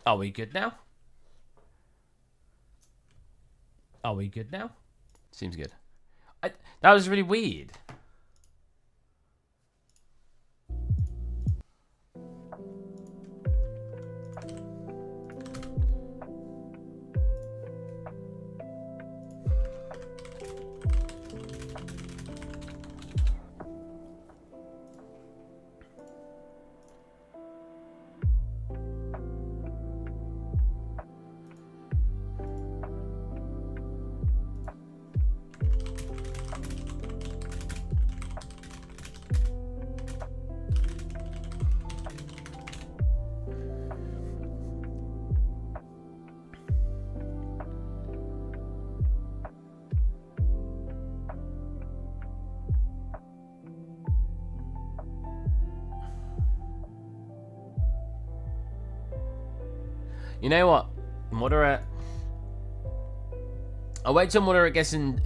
Are we good now? Are we good now? Seems good. That was really weird. You know what? Moderate. I'll wait till Moderate gets in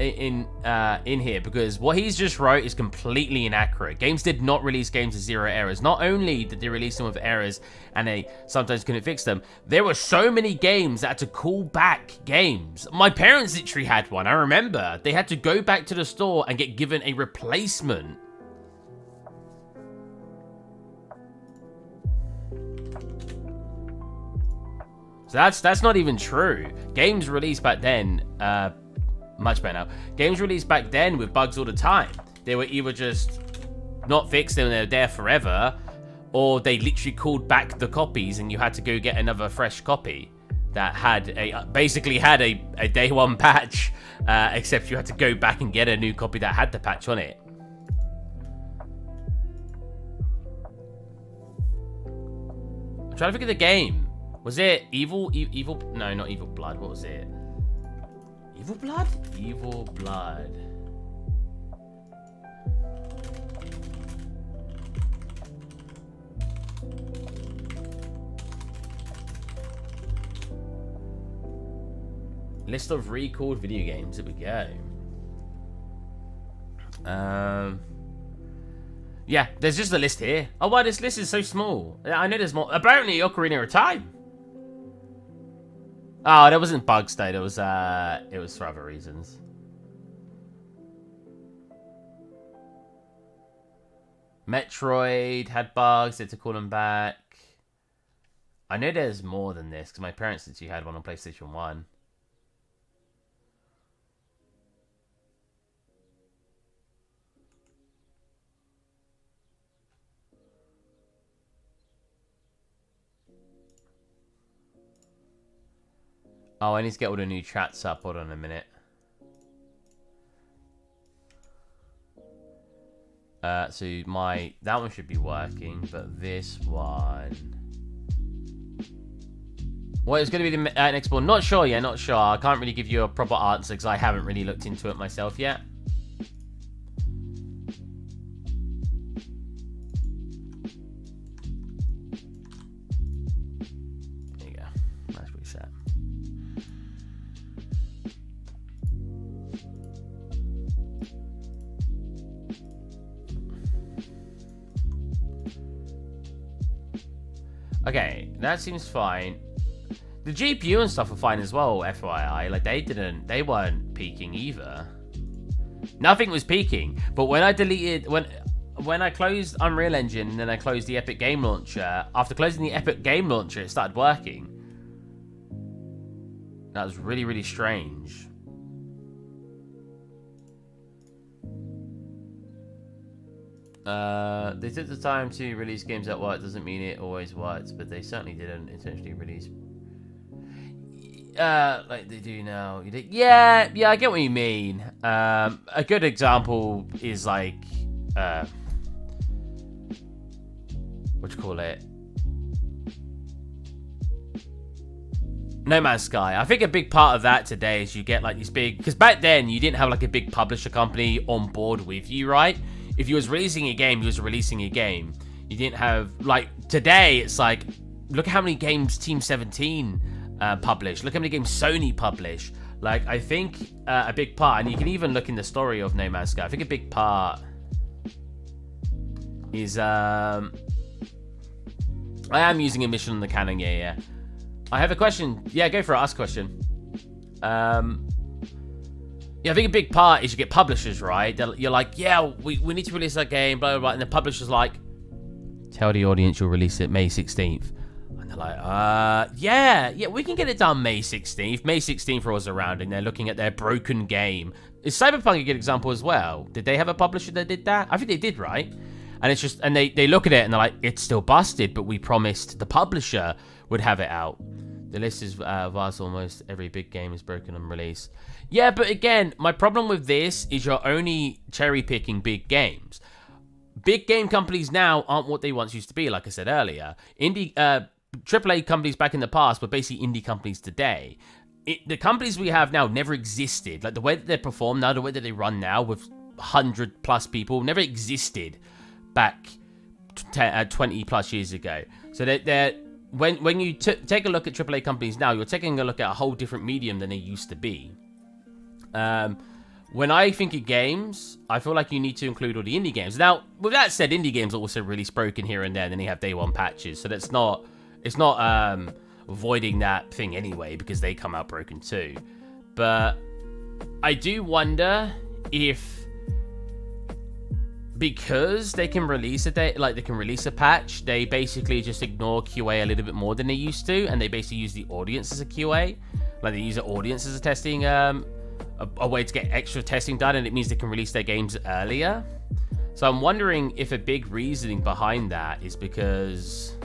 here, because what he's just wrote is completely inaccurate. Games did not release games with 0 errors. Not only did they release them with errors and they sometimes couldn't fix them, there were so many games that had to call back games. My parents literally had one. I remember they had to go back to the store and get given a replacement. So that's not even true. Games released back then, much better now. Games released back then with bugs all the time. They were either just not fixed and they're there forever, or they literally called back the copies and you had to go get another fresh copy that had basically had a day one patch, except you had to go back and get a new copy that had the patch on it. I'm trying to think of the game. Was it Evil? No, not Evil Blood. What was it? Evil Blood? Evil Blood. List of recalled video games. Here we go. Yeah, there's just a list here. Oh, wow, this list is so small. I know there's more. Apparently, Ocarina of Time. Oh, that wasn't bugs though. It was for other reasons. Metroid had bugs. They had to call them back. I know there's more than this because my parents actually had one on PlayStation 1. Oh, I need to get all the new chats up. Hold on a minute. So that one should be working, but this one. What is going to be the next one? Not sure. Yeah, not sure. I can't really give you a proper answer because I haven't really looked into it myself yet. There you go. That's reset. Okay, that seems fine. The GPU and stuff were fine as well, FYI. Like, they weren't peaking either. Nothing was peaking. But when I deleted, when I closed Unreal Engine and then I closed the Epic Game Launcher, after closing the Epic Game Launcher, it started working. That was really, really strange. They took the time to release games that work. Doesn't mean it always works, but they certainly didn't intentionally release. Like they do now. Yeah, I get what you mean. A good example is like, what do you call it? No Man's Sky. I think a big part of that today is you get like these big, because back then you didn't have like a big publisher company on board with you, right? If you was releasing a game, you was releasing a game. You didn't have, like, today it's like, look at how many games Team 17 publish. Look how many games Sony publish. Like, I think a big part, and you can even look in the story of No Man's Sky, I think a big part is, I am using a mission on the cannon, yeah. I have a question. Yeah, go for it. Ask a question. Yeah, I think a big part is you get publishers, right? You're like, yeah, we need to release that game, blah, blah, blah. And the publisher's like, tell the audience you'll release it May 16th. And they're like, yeah, we can get it done May 16th. May 16th rolls around and they're looking at their broken game. Is Cyberpunk a good example as well? Did they have a publisher that did that? I think they did, right? And it's just, and they look at it and they're like, it's still busted, but we promised the publisher would have it out. The list is vast. Almost every big game is broken on release. Yeah, but again, my problem with this is you're only cherry-picking big games. Big game companies now aren't what they once used to be, like I said earlier. AAA companies back in the past were basically indie companies today. The companies we have now never existed. Like, the way that they perform now, the way that they run now with 100-plus people, never existed back 20-plus years ago. So they're when you take a look at AAA companies now, you're taking a look at a whole different medium than they used to be. When I think of games, I feel like you need to include all the indie games. Now, with that said, indie games also release broken here and there, and then they have day one patches. So it's not avoiding that thing anyway, because they come out broken too. But I do wonder if, because they can release a patch, they basically just ignore QA a little bit more than they used to, and they basically use the audience as a QA. Like, they use the audience as a testing, a way to get extra testing done, and it means they can release their games earlier. So I'm wondering if a big reasoning behind that is because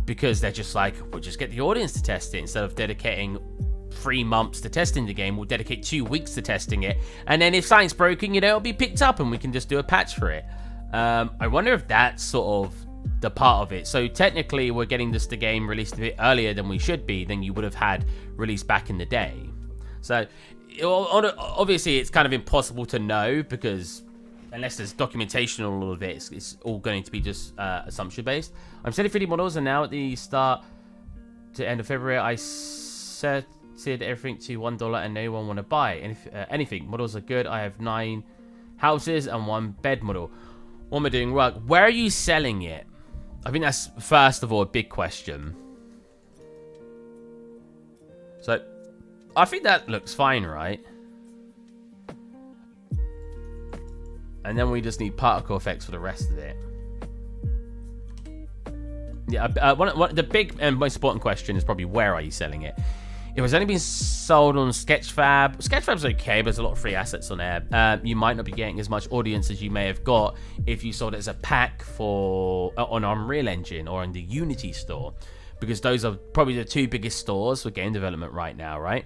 they're just like, we'll just get the audience to test it instead of dedicating 3 months to testing the game. We'll dedicate 2 weeks to testing it, and then if something's broken, it'll be picked up and we can just do a patch for it. I wonder if that's sort of the part of it. So technically we're getting the game released a bit earlier than we should be, than you would have had released back in the day. So obviously it's kind of impossible to know, because unless there's documentation on all of it, it's all going to be just assumption based. I'm selling 3D models, and now at the start to end of February I set everything to $1 and no one want to buy anything. Models are good. I have 9 houses and 1 bed model. What am I doing work? Where are you selling it? I think that's, first of all, a big question. So I think that looks fine, right? And then we just need particle effects for the rest of it. Yeah, the big and most important question is probably, where are you selling it? If it's only been sold on Sketchfab's okay, but there's a lot of free assets on there. You might not be getting as much audience as you may have got if you sold it as a pack on Unreal Engine or in the Unity store, because those are probably the 2 biggest stores for game development right now, right?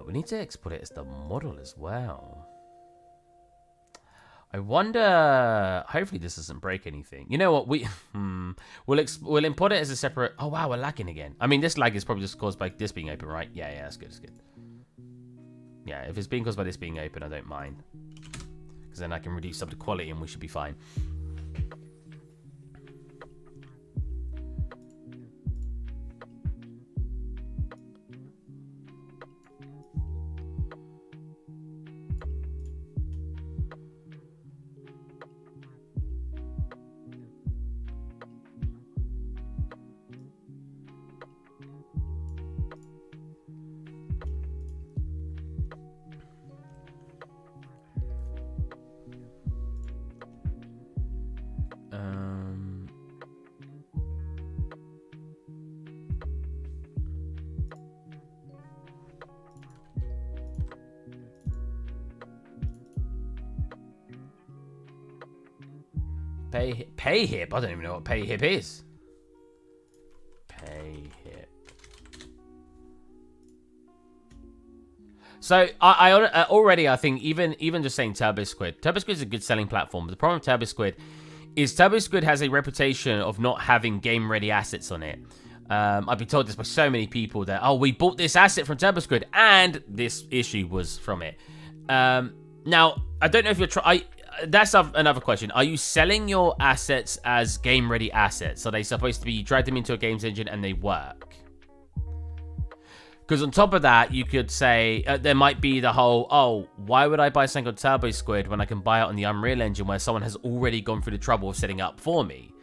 We need to export it as the model as well. I wonder. Hopefully this doesn't break anything. You know what? We'll import it as a separate. Oh wow, we're lagging again. I mean, this lag is probably just caused by this being open, right? Yeah, that's good. That's good. Yeah, if it's being caused by this being open, I don't mind, because then I can reduce some of the quality and we should be fine. Payhip? I don't even know what Payhip is. Payhip. So I already, I think, even just saying TurboSquid. TurboSquid is a good selling platform. But the problem with TurboSquid is TurboSquid has a reputation of not having game-ready assets on it. I've been told this by so many people that, oh, we bought this asset from TurboSquid and this issue was from it. Now, I don't know if you're that's another question. Are you selling your assets as game-ready assets? Are they supposed to be, you drag them into a games engine and they work? Because on top of that, you could say there might be the whole, oh, why would I buy something on Turbo Squid when I can buy it on the Unreal Engine where someone has already gone through the trouble of setting up for me,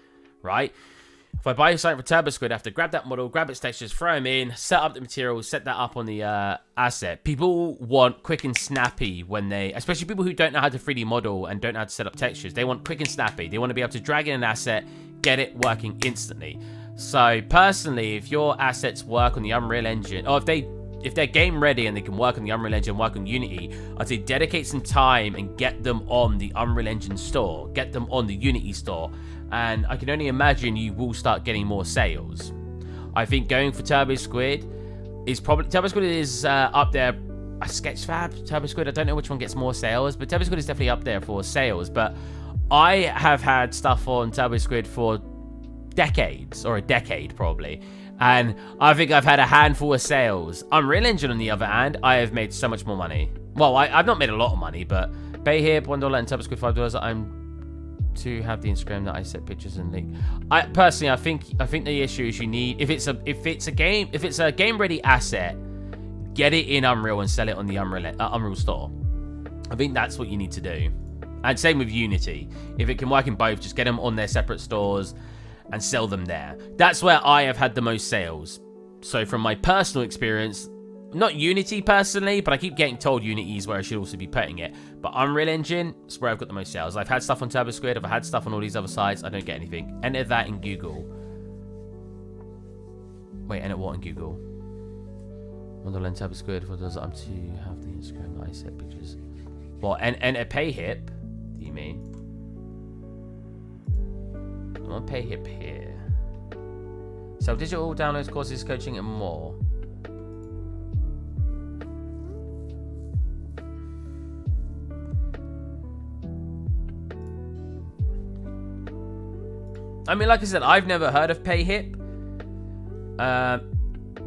right? If I buy something for Turbo Squid, I have to grab that model, grab its textures, throw them in, set up the materials, set that up on the asset. People want quick and snappy when they, especially people who don't know how to 3D model and don't know how to set up textures, they want quick and snappy. They want to be able to drag in an asset, get it working instantly. So personally, if your assets work on the Unreal Engine, or if they're game ready and they can work on the Unreal Engine, work on Unity, I'd say dedicate some time and get them on the Unreal Engine store, get them on the Unity store, and I can only imagine you will start getting more sales. I think going for Turbo Squid is up there. A Sketchfab, Turbo Squid, I don't know which one gets more sales, but Turbo Squid is definitely up there for sales. But I have had stuff on Turbo Squid for decades, or a decade probably, and I think I've had a handful of sales. Unreal Engine, on the other hand, I have made so much more money. Well, I've not made a lot of money, but pay here $1 and Turbo Squid $5. I'm to have the Instagram that I set pictures and link. I think the issue is you need, if it's a game ready asset, get it in Unreal and sell it on the Unreal store. I think that's what you need to do. And same with Unity. If it can work in both, just get them on their separate stores and sell them there. That's where I have had the most sales. So from my personal experience, not Unity personally, but I keep getting told Unity is where I should also be putting it. But Unreal Engine is where I've got the most sales. I've had stuff on Turbo Squid, I've had stuff on all these other sites, I don't get anything. Enter that in Google. Wait, enter what in Google? $1 Turbo Squid, what does I'm to have the Instagram that I set pictures. Well, enter PayHip, do you mean? I'm on PayHip here. So digital downloads, courses, coaching, and more. I mean, like I said, I've never heard of PayHip.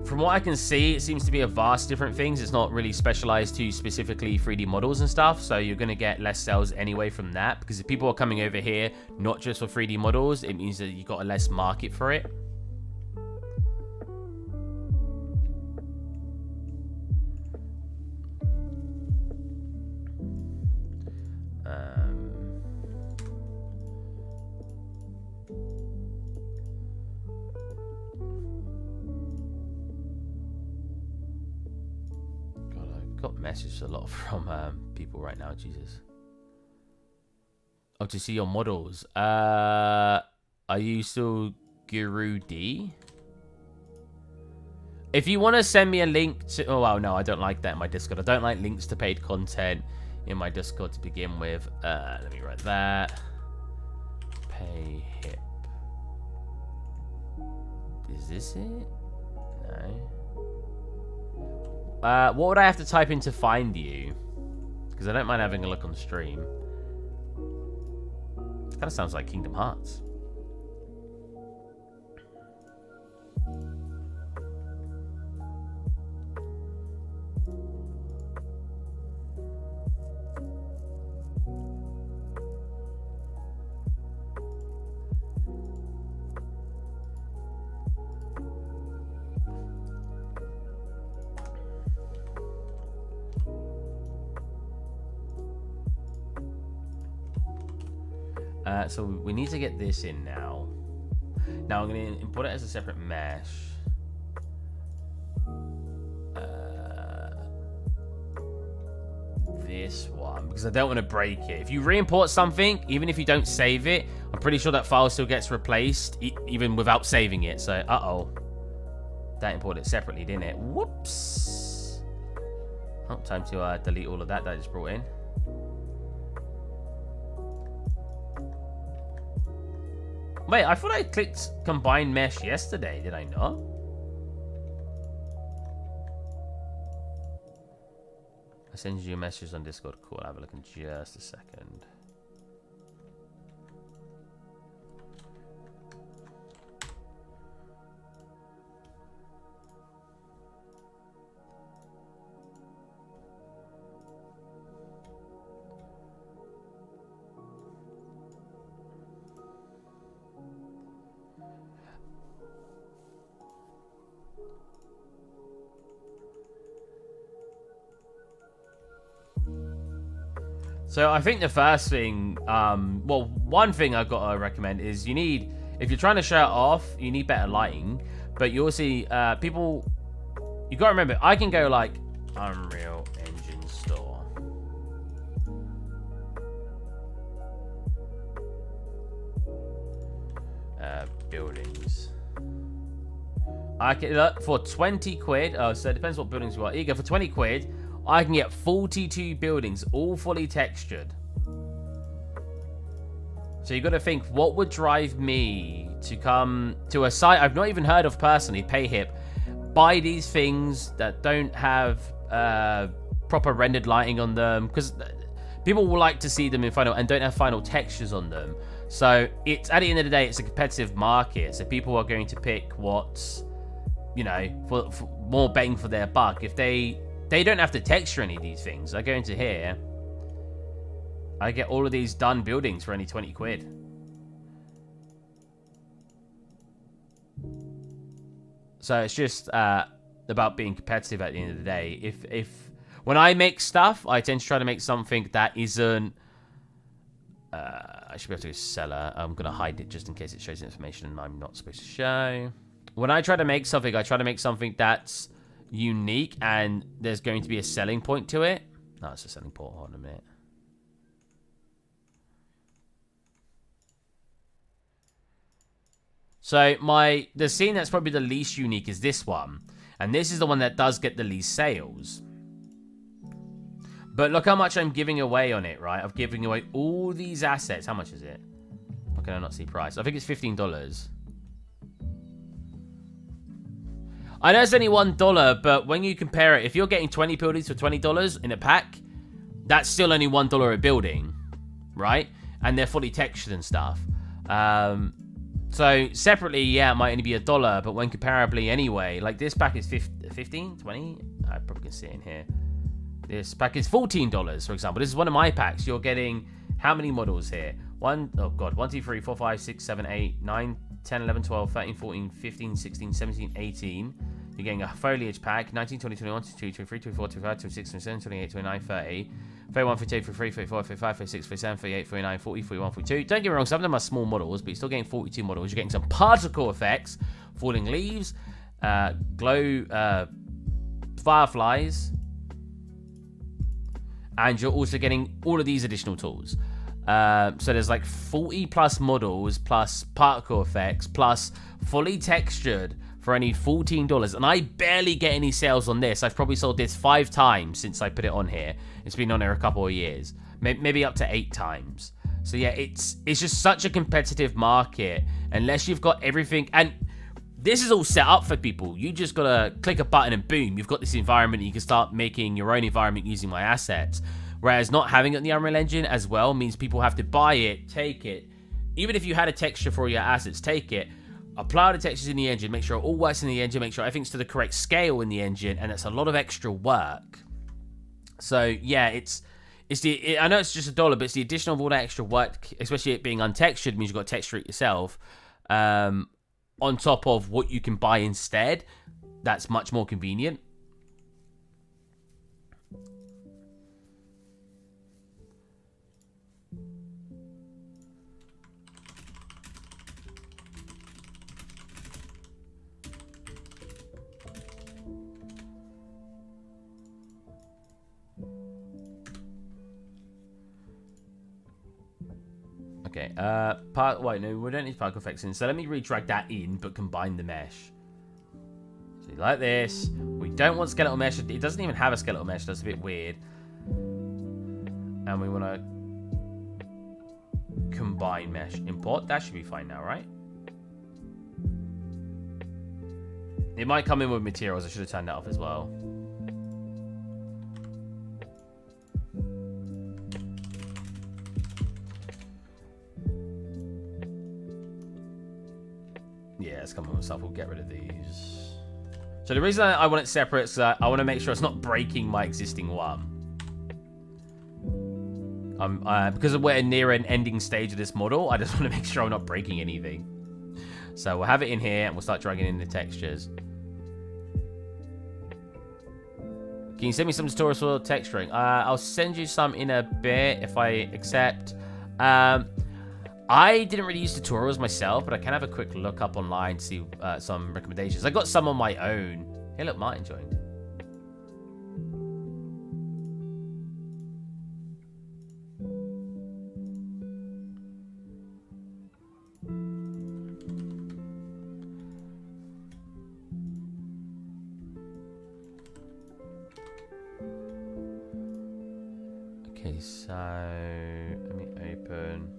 From what I can see, it seems to be a vast different things. It's not really specialized to specifically 3D models and stuff, so you're going to get less sales anyway from that, because if people are coming over here not just for 3D models, it means that you've got a less market for it. Got messages a lot from people right now. Jesus. Oh, to see your models. Are you still Guru D? If you want to send me a link to... Oh, wow, no, I don't like that in my Discord. I don't like links to paid content in my Discord to begin with. Let me write that. PayHip. Is this it? No. What would I have to type in to find you? Because I don't mind having a look on stream. Kind of sounds like Kingdom Hearts. So we need to get this in now. Now I'm going to import it as a separate mesh. This one, because I don't want to break it. If you re-import something, even if you don't save it, I'm pretty sure that file still gets replaced, even without saving it. So, uh-oh. That imported separately, didn't it? Whoops. Oh, time to delete all of that I just brought in. Wait, I thought I clicked combine mesh yesterday, did I not? I send you a message on Discord. Cool, I'll have a look in just a second. So I think the first thing, well, one thing I've got to recommend is you need, if you're trying to show it off, you need better lighting. But you'll see people, you got to remember, I can go like Unreal Engine Store. Buildings. I can look for 20 quid. Oh, so it depends what buildings you want. Here you go. For 20 quid, I can get 42 buildings, all fully textured. So you got to think, what would drive me to come to a site I've not even heard of personally, PayHip, buy these things that don't have proper rendered lighting on them, because people will like to see them in final and don't have final textures on them. So it's, at the end of the day, it's a competitive market. So people are going to pick what's, you know, for more bang for their buck. If they don't have to texture any of these things. I go into here, I get all of these done buildings for only 20 quid. So it's just about being competitive at the end of the day. If when I make stuff, I tend to try to make something that isn't... I should be able to go seller. I'm going to hide it just in case it shows information I'm not supposed to show. When I try to make something, I try to make something that's unique and there's going to be a selling point to it. No, it's a selling point. Hold on a minute. So the scene that's probably the least unique is this one. And this is the one that does get the least sales. But look how much I'm giving away on it, right? I'm giving away all these assets. How much is it? How can I not see price? I think it's $15. I know it's only $1, but when you compare it, if you're getting 20 buildings for $20 in a pack, that's still only $1 a building, right? And they're fully textured and stuff. So separately, yeah, it might only be $1, but when comparably anyway, like this pack is 15, 20? I probably can see it in here. This pack is $14, for example. This is one of my packs. You're getting how many models here? 1, 2, 3, 4, 5, 6, 7, 8, 9, 10, 11, 12, 13, 14, 15, 16, 17, 18. You're getting a foliage pack. 19, 20, 21, 22, 23, 24, 25, 26, 27, 28, 29, 30. 31, 32, 33, 34, 35, 36, 37, 38, 39, 40, 41, 42. Don't get me wrong, some of them are small models, but you're still getting 42 models. You're getting some particle effects, falling leaves, glow fireflies, and you're also getting all of these additional tools. So there's like 40 plus models, plus particle effects, plus fully textured for only $14. And I barely get any sales on this. I've probably sold this 5 times since I put it on here. It's been on there a couple of years, maybe up to 8 times. So yeah, it's just such a competitive market unless you've got everything. And this is all set up for people. You just gotta click a button and boom, you've got this environment. And you can start making your own environment using my assets. Whereas not having it in the Unreal Engine as well means people have to buy it, take it. Even if you had a texture for your assets, take it, apply the textures in the engine, make sure it all works in the engine, make sure everything's to the correct scale in the engine, and it's a lot of extra work. So yeah, I know it's just $1, but it's the addition of all that extra work, especially it being untextured, means you've got to texture it yourself. On top of what you can buy instead, that's much more convenient. Okay, wait, no, we don't need particle effects in, so let me re-drag that in, but combine the mesh. So like this, we don't want skeletal mesh, it doesn't even have a skeletal mesh, that's a bit weird. And we want to combine mesh, import, that should be fine now, right? It might come in with materials, I should have turned that off as well. Yeah, it's coming with stuff. We'll get rid of these. So the reason I want it separate is I want to make sure it's not breaking my existing one. Because we're near an ending stage of this model, I just want to make sure I'm not breaking anything. So we'll have it in here and we'll start dragging in the textures. Can you send me some tutorials for texturing? I'll send you some in a bit if I accept. I didn't really use tutorials myself, but I can have a quick look up online to see some recommendations. I got some on my own. Hey, look, Martin joined. Okay, so let me open.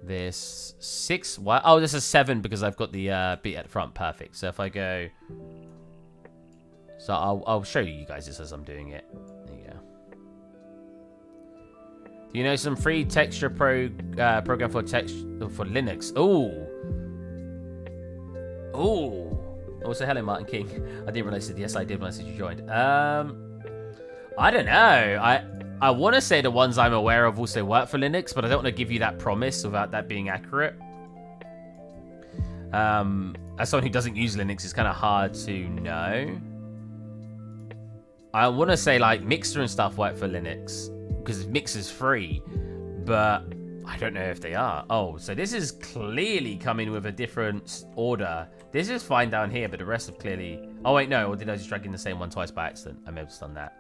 This 6. What? Oh, this is 7 because I've got the bit at the front. Perfect. So if I go, so I'll show you guys this as I'm doing it. There you go. Do you know some free texture program for Linux? Oh, also hello Martin King. I didn't realize that. Yes, I did when I said you joined. I don't know. I want to say the ones I'm aware of also work for Linux, but I don't want to give you that promise without that being accurate. As someone who doesn't use Linux, it's kind of hard to know. I want to say like Mixer and stuff work for Linux because Mixer's free, but I don't know if they are. Oh, so this is clearly coming with a different order. This is fine down here, but the rest have clearly... Oh, wait, no. Or did I just drag in the same one twice by accident? I may have just done that.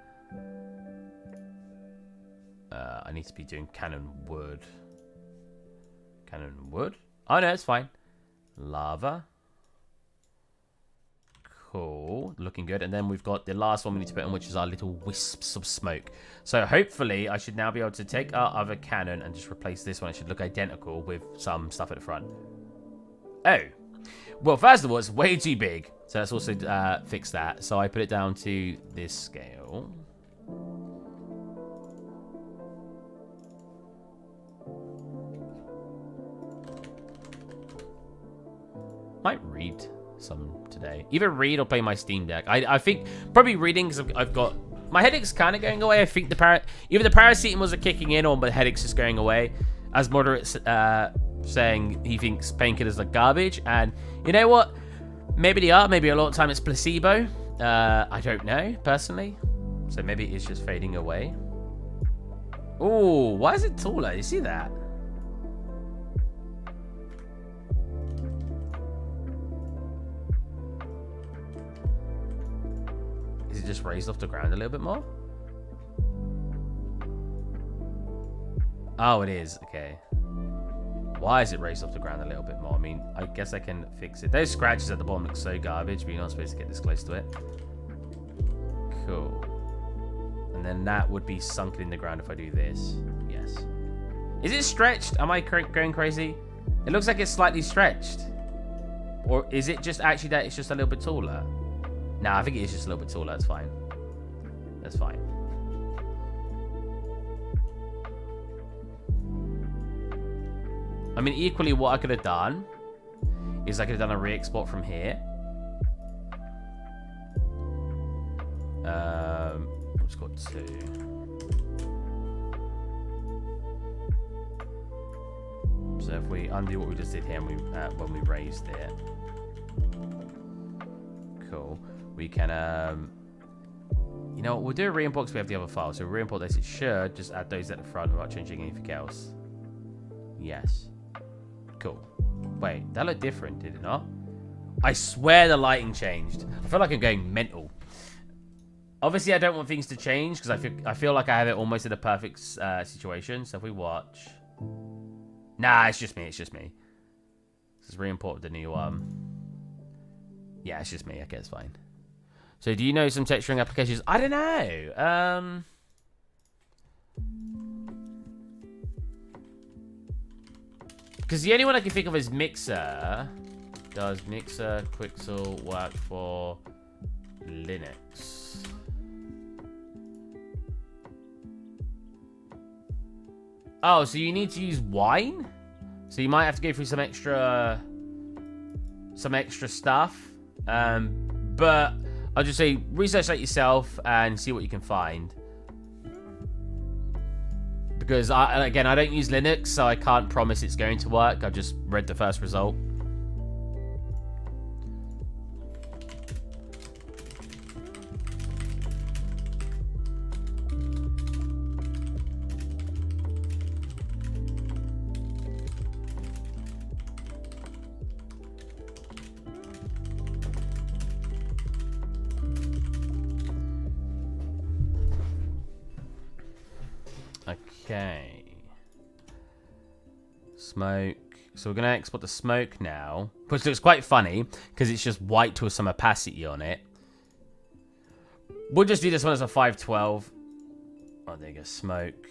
I need to be doing Canon Wood. Canon Wood? Oh, no, it's fine. Lava. Cool. Looking good. And then we've got the last one we need to put on, which is our little wisps of smoke. So hopefully I should now be able to take our other cannon and just replace this one. It should look identical with some stuff at the front. Oh. Well, first of all, it's way too big. So let's also fix that. So I put it down to this scale. Might read some today. Either read or play my Steam Deck. I think probably reading because I've got... My headache's kind of going away. I think either the paracetamols are kicking in or my headache's just going away. As Moderate's saying he thinks painkillers are garbage. And you know what? Maybe they are. Maybe a lot of time it's placebo. I don't know, personally. So maybe it's just fading away. Oh, why is it taller? You see that? Is it just raised off the ground a little bit more? Oh, it is. Okay. Why is it raised off the ground a little bit more? I mean, I guess I can fix it. Those scratches at the bottom look so garbage, but you're not supposed to get this close to it. Cool. And then that would be sunken in the ground if I do this. Yes. Is it stretched? Am I going crazy? It looks like it's slightly stretched. Or is it just actually that it's just a little bit taller? Nah, I think it is just a little bit taller. That's fine. That's fine. I mean, equally, what I could have done is I could have done a re-export from here. I've just got 2. So if we undo what we just did here and when we raised it. Cool. We can, you know what, we'll do a re-import because we have the other file. So re-import this, it should just add those at the front without changing anything else. Yes. Cool. Wait, that looked different, did it not? I swear the lighting changed. I feel like I'm going mental. Obviously, I don't want things to change because I feel like I have it almost in a perfect situation. So if we watch... Nah, it's just me. It's just me. This is re-import the new Yeah, it's just me. Okay, it's fine. So do you know some texturing applications? I don't know. Because the only one I can think of is Mixer. Does Mixer Quixel work for Linux? Oh, so you need to use wine? So you might have to go through some extra stuff. But I'll just say research that yourself and see what you can find. Because, again, I don't use Linux, so I can't promise it's going to work. I've just read the first result. Okay. Smoke. So we're going to export the smoke now. Which looks quite funny, because it's just white with some opacity on it. We'll just do this one as a 512. Oh, there you go. Smoke.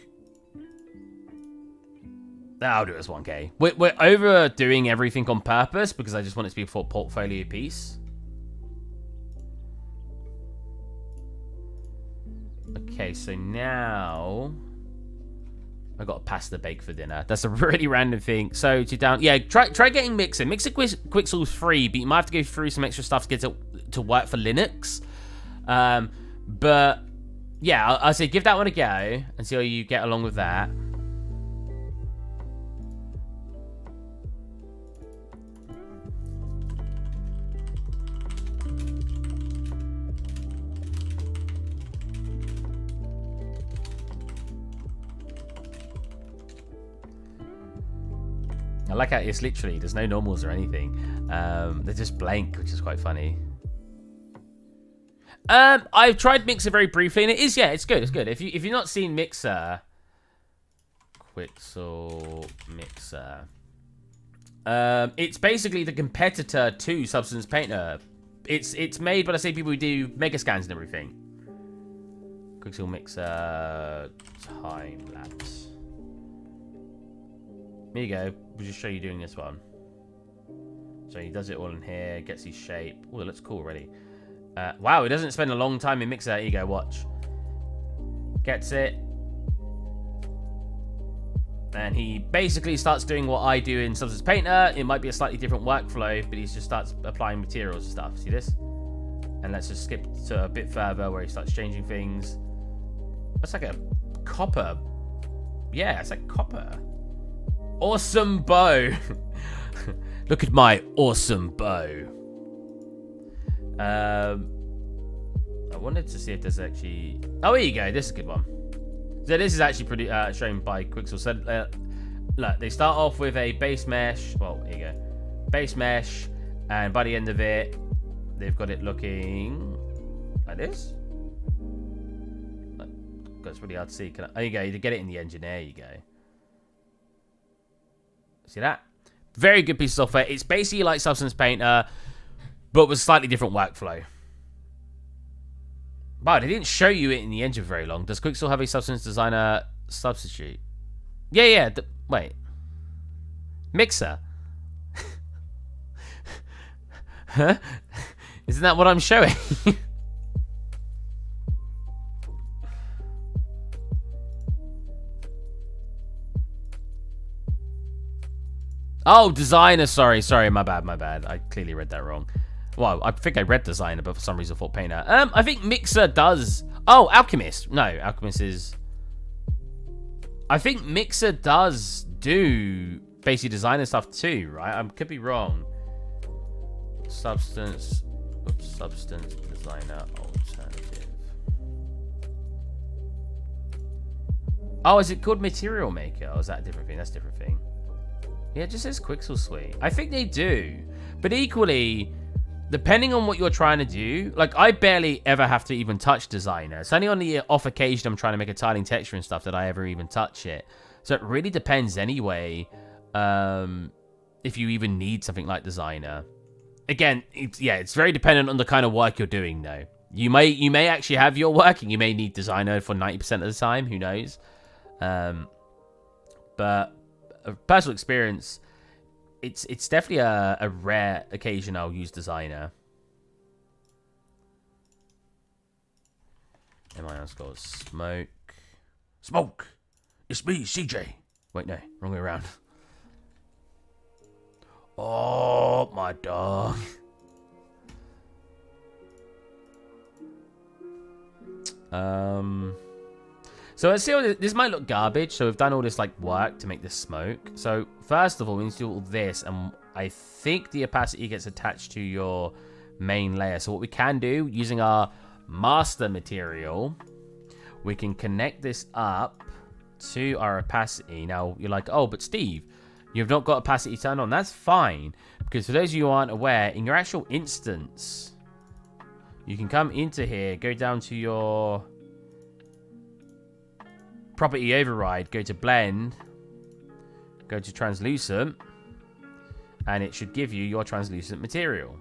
I'll do it as 1K. We're overdoing everything on purpose, because I just want it to be a full portfolio piece. Okay, so now I got a pasta bake for dinner. That's a really random thing. So yeah, try getting Mixer. Mixer Quixel's free, but you might have to go through some extra stuff to get to work for Linux. But yeah, I'll say give that one a go and see how you get along with that. I like how it's literally, there's no normals or anything. They're just blank, which is quite funny. I've tried Mixer very briefly, and it is, yeah, it's good, it's good. If you've not seen Mixer, Quixel Mixer, it's basically the competitor to Substance Painter. It's made by the same people who do mega scans and everything. Quixel Mixer time lapse. Here you go. We'll just show you doing this one. So he does it all in here, gets his shape. Oh, it looks cool already. Wow, he doesn't spend a long time in Mixer. Here you go, watch. Gets it. And he basically starts doing what I do in Substance Painter. It might be a slightly different workflow, but he just starts applying materials and stuff. See this? And let's just skip to a bit further where he starts changing things. That's like a copper. Yeah, it's like copper. Awesome bow. Look at my awesome bow. I wanted to see if there's actually... Oh, here you go. This is a good one. So this is actually pretty shown by Quixel. So look, they start off with a base mesh. Well, here you go. Base mesh. And by the end of it, they've got it looking like this. That's really hard to see. There you go. You get it in the engine. There you go. See that? Very good piece of software. It's basically like Substance Painter, but with slightly different workflow. Wow, they didn't show you it in the engine very long. Does Quixel have a Substance Designer substitute? Yeah. Wait. Mixer. Huh? Isn't that what I'm showing? Oh, Designer. Sorry, my bad. I clearly read that wrong. Well, I think I read Designer, but for some reason I thought Painter. I think Mixer does... Oh, Alchemist. No, Alchemist is... I think Mixer does do basically Designer stuff too, right? I could be wrong. Substance Designer Alternative. Oh, is it called Material Maker? Or is that a different thing? That's a different thing. Yeah, it just says Quixel Suite. I think they do. But equally, depending on what you're trying to do, like I barely ever have to even touch Designer. It's only on the off occasion I'm trying to make a tiling texture and stuff that I ever even touch it. So it really depends anyway, if you even need something like Designer. Again, it's very dependent on the kind of work you're doing though. You may actually have your work and you may need Designer for 90% of the time, who knows. But personal experience, it's definitely a rare occasion I'll use Designer. MI_smoke. Smoke! It's me, CJ. Wait, no, wrong way around. Oh, my dog. So let's see. This might look garbage. So we've done all this like work to make this smoke. So first of all, we need to do all this, and I think the opacity gets attached to your main layer. So what we can do using our master material, we can connect this up to our opacity. Now you're like, oh, but Steve, you've not got opacity turned on. That's fine, because for those of you who aren't aware, in your actual instance, you can come into here, go down to your property override, go to blend, go to translucent, and it should give you your translucent material.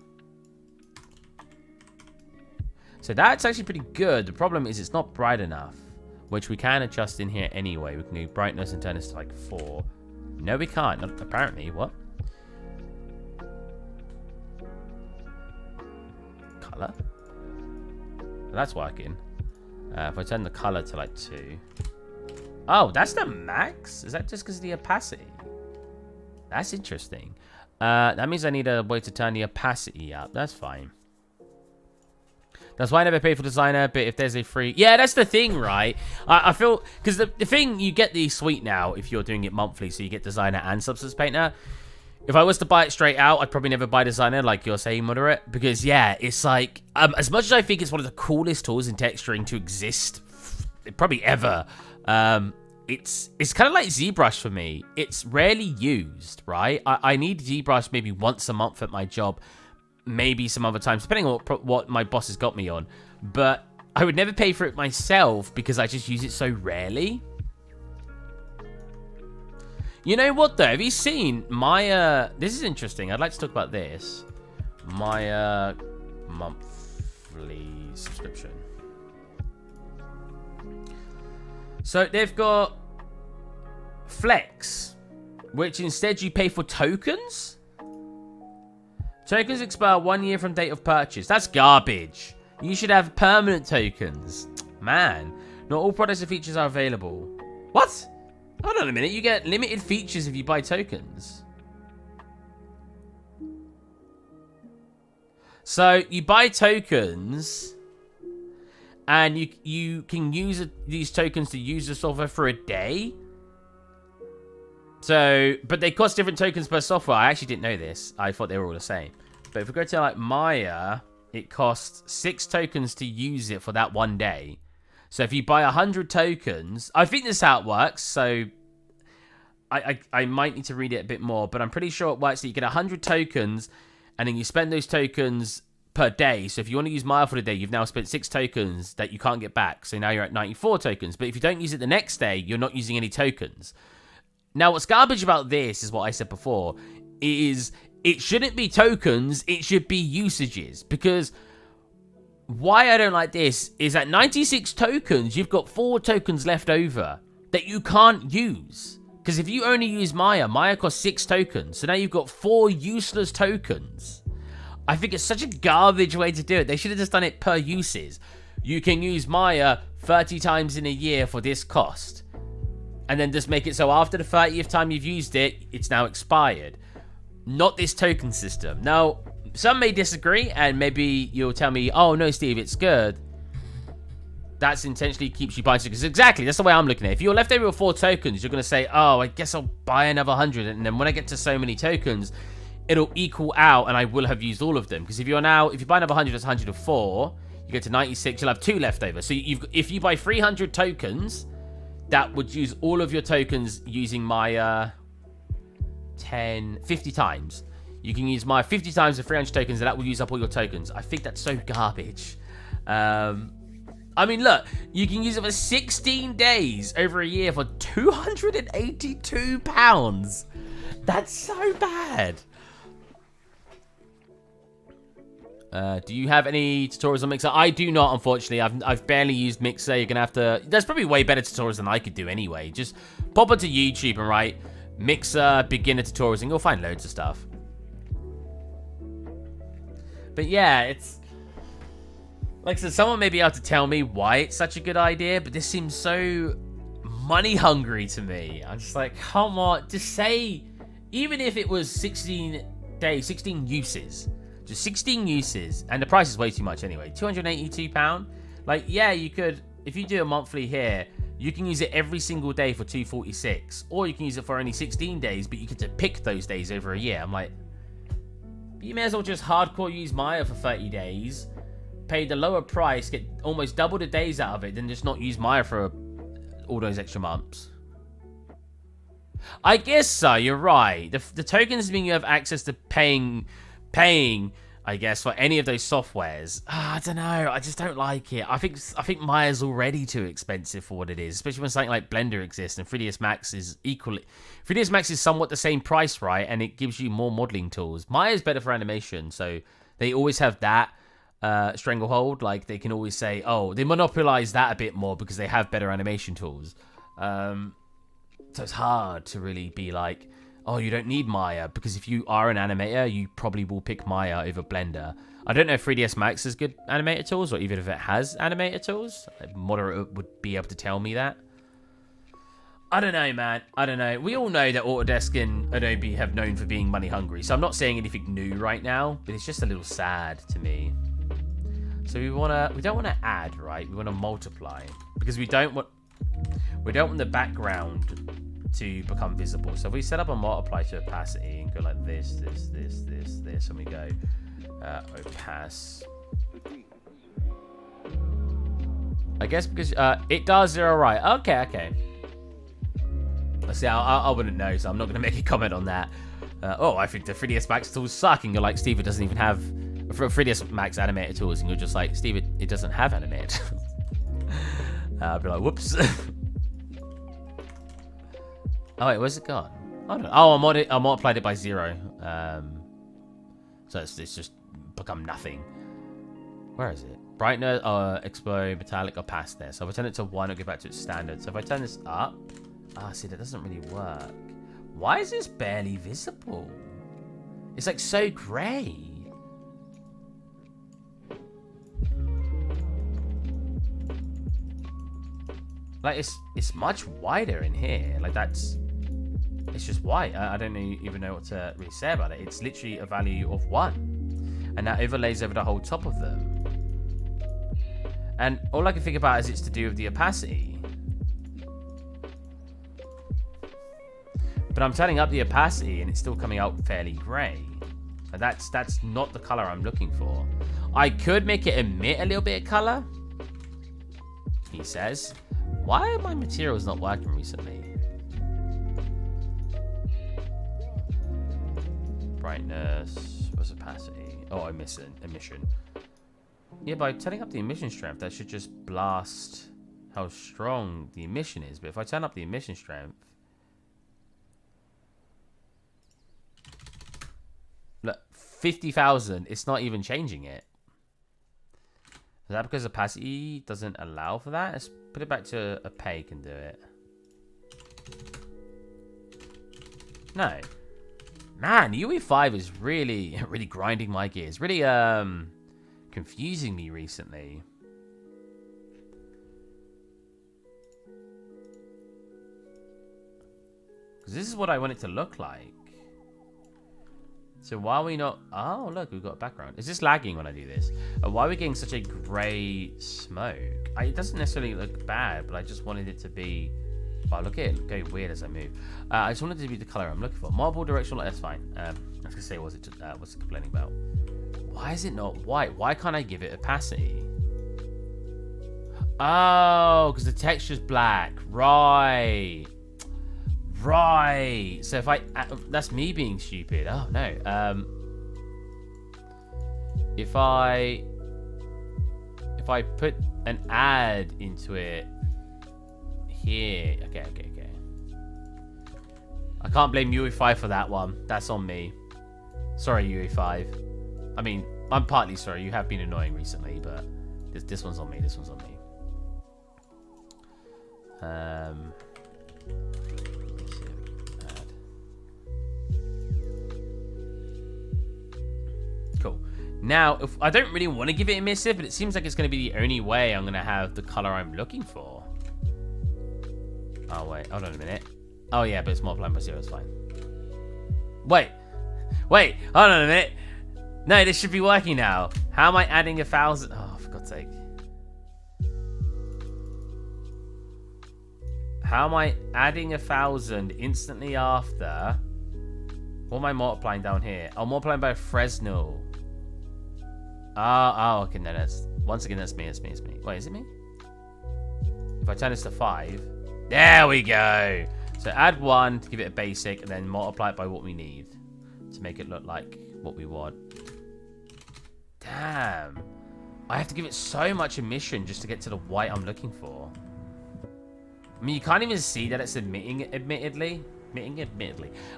So that's actually pretty good. The problem is it's not bright enough, which we can adjust in here anyway. We can do brightness and turn this to like 4. No, we can't. Not, apparently. What? Color? That's working. If I turn the color to like 2. Oh, that's the max? Is that just because of the opacity? That's interesting. That means I need a way to turn the opacity up. That's fine. That's why I never pay for designer, but if there's a free... Yeah, that's the thing, right? I feel... Because the thing, you get the suite now if you're doing it monthly, so you get designer and substance painter. If I was to buy it straight out, I'd probably never buy designer, like you're saying, Moderate. Because, yeah, it's like... as much as I think it's one of the coolest tools in texturing to exist, probably ever, it's kind of like ZBrush for me. It's rarely used, right? I need ZBrush maybe once a month at my job. Maybe some other times, depending on what my boss has got me on. But I would never pay for it myself because I just use it so rarely. You know what, though? Have you seen my... this is interesting. I'd like to talk about this. My monthly subscription. So they've got Flex, which instead you pay for tokens. Tokens expire 1 year from date of purchase. That's garbage. You should have permanent tokens. Man, not all products and features are available. What? Hold on a minute. You get limited features if you buy tokens. So you buy tokens, and you can use these tokens to use the software for a day. So, but they cost different tokens per software. I actually didn't know this. I thought they were all the same. But if we go to like Maya, it costs 6 tokens to use it for that 1 day. So if you buy 100 tokens, I think this is how it works. So I might need to read it a bit more, but I'm pretty sure it works that you get 100 tokens, and then you spend those tokens per day. So if you want to use Maya for the day, you've now spent 6 tokens that you can't get back. So now you're at 94 tokens. But if you don't use it the next day, you're not using any tokens. Now, what's garbage about this is what I said before, is it shouldn't be tokens, it should be usages. Because why I don't like this is at 96 tokens, you've got 4 tokens left over that you can't use. Because if you only use Maya, Maya costs 6 tokens. So now you've got 4 useless tokens. I think it's such a garbage way to do it. They should have just done it per uses. You can use Maya 30 times in a year for this cost. And then just make it so after the 30th time you've used it, it's now expired. Not this token system. Now, some may disagree, and maybe you'll tell me, oh, no, Steve, it's good. That's intentionally keeps you buying tokens. Exactly, that's the way I'm looking at it. If you're left over with 4 tokens, you're going to say, oh, I guess I'll buy another 100. And then when I get to so many tokens, it'll equal out, and I will have used all of them. Because if you buy another 100, that's 104. You get to 96, you'll have 2 left over. So if you buy 300 tokens... that would use all of your tokens using Maya 50 times. You can use Maya 50 times with 300 tokens, and that will use up all your tokens. I think that's so garbage. I mean, look, you can use it for 16 days over a year for £282. That's so bad. Do you have any tutorials on Mixer? I do not, unfortunately. I've barely used Mixer. You're going to have to... There's probably way better tutorials than I could do anyway. Just pop onto YouTube and write Mixer beginner tutorials, and you'll find loads of stuff. But yeah, it's... Like I said, someone may be able to tell me why it's such a good idea, but this seems so money hungry to me. I'm just like, come on. Just say... Even if it was 16 days, 16 uses... Just 16 uses, and the price is way too much anyway. £282. Like, yeah, you could, if you do a monthly here, you can use it every single day for $246, or you can use it for only 16 days, but you get to pick those days over a year. I'm like, you may as well just hardcore use Maya for 30 days, pay the lower price, get almost double the days out of it, than just not use Maya for all those extra months. I guess so, you're right. The tokens mean you have access to paying I guess for any of those softwares. I don't know. I just don't like it. I think Maya's already too expensive for what it is, especially when something like Blender exists and 3ds Max is equally. 3ds Max is somewhat the same price, right? And it gives you more modeling tools. Maya's better for animation, so they always have that stranglehold. Like they can always say, oh, they monopolize that a bit more because they have better animation tools. So it's hard to really be like, oh, you don't need Maya, because if you are an animator, you probably will pick Maya over Blender. I don't know if 3ds Max has good animator tools, or even if it has animator tools. Moderate would be able to tell me that. I don't know, man. I don't know. We all know that Autodesk and Adobe have known for being money hungry, so I'm not saying anything new right now, but it's just a little sad to me. So we don't want to add, right? We want to multiply, because we don't want the background to become visible. So if we set up a multiply to opacity and go like this, and we go opace. I guess because it does 0 right. Okay. Let's see, I wouldn't know, so I'm not going to make a comment on that. Oh, I think the 3ds Max tools suck, and you're like, Steve, it doesn't even have 3ds Max animator tools, and you're just like, Steve, it doesn't have animator. I'll be like, whoops. Oh wait, where's it gone? I don't know. Oh, I multiplied it by 0. So it's just become nothing. Where is it? Brightness, explode, metallic, or past there. So if I turn it to 1, it'll get back to its standard. So if I turn this up, see, that doesn't really work. Why is this barely visible? It's like so grey. Like it's much wider in here. Like it's just white. I don't even know what to really say about it. It's literally a value of 1. And that overlays over the whole top of them. And all I can think about is it's to do with the opacity. But I'm turning up the opacity and it's still coming out fairly grey. And that's not the colour I'm looking for. I could make it emit a little bit of colour, he says. Why are my materials not working recently? Brightness, what's opacity? Oh, emission. Yeah, by turning up the emission strength, that should just blast how strong the emission is. But if I turn up the emission strength, look, 50,000, it's not even changing it. Is that because opacity doesn't allow for that? Let's put it back to opaque and do it. No. Man, UE5 is really grinding my gears. Really confusing me recently. Because this is what I want it to look like. So why are we not... Oh, look, we've got a background. Is this lagging when I do this? Why are we getting such a grey smoke? It doesn't necessarily look bad, but I just wanted it to be... Wow, look at it go weird as I move. I just wanted it to be the colour I'm looking for. Marble directional, that's fine. I was going to say, what's it complaining about? Why is it not white? Why can't I give it opacity? Oh, because the texture's black. Right. Right. So if I... that's me being stupid. Oh, no. If I put an add into it here... Okay. I can't blame UE5 for that one. That's on me. Sorry, UE5. I mean, I'm partly sorry. You have been annoying recently, but this one's on me. This one's on me. Cool. Now, if I don't really want to give it emissive, but it seems like it's going to be the only way I'm going to have the color I'm looking for. Oh, wait. Hold on a minute. Oh, yeah, but it's multiplying by 0. It's fine. Wait. Hold on a minute. No, this should be working now. How am I adding 1,000? Oh, for God's sake. How am I adding 1,000 instantly after? What am I multiplying down here? I'm multiplying by Fresnel. Oh, okay, no, that's... Once again, that's me. Wait, is it me? If I turn this to 5... There we go! So add 1 to give it a basic, and then multiply it by what we need to make it look like what we want. Damn. I have to give it so much emission just to get to the white I'm looking for. I mean, you can't even see that it's emitting, admittedly.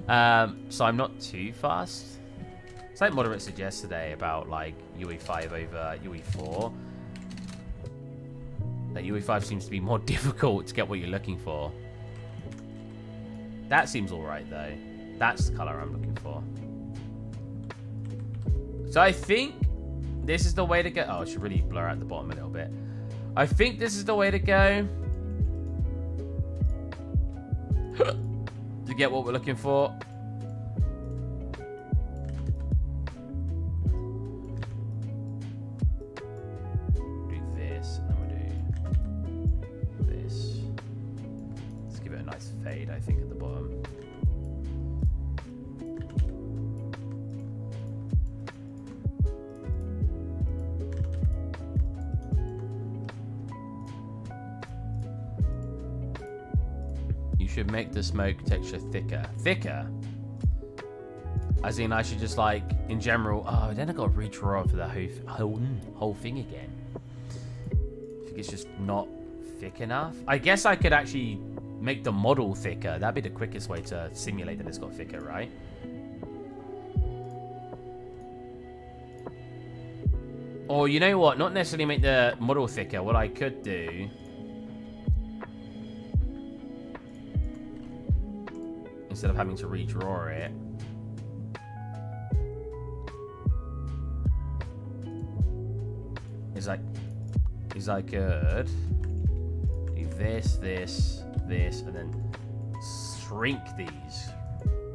So I'm not too fast. It's like Moderate said yesterday about, like, UE5 over UE4. That UE5 seems to be more difficult to get what you're looking for. That seems alright, though. That's the color I'm looking for. So I think this is the way to go. Oh, I should really blur out the bottom a little bit. I think this is the way to go. To get what we're looking for. Do this, and then we'll do this. Let's give it a nice fade, I think, at the bottom. Should make the smoke texture thicker. Thicker? As in, I should just, like, in general... Oh, then I got to redraw for the whole thing again. I think it's just not thick enough. I guess I could actually make the model thicker. That'd be the quickest way to simulate that it's got thicker, right? Or, you know what? Not necessarily make the model thicker. What I could do... instead of having to redraw it. Is I could do this, and then shrink these.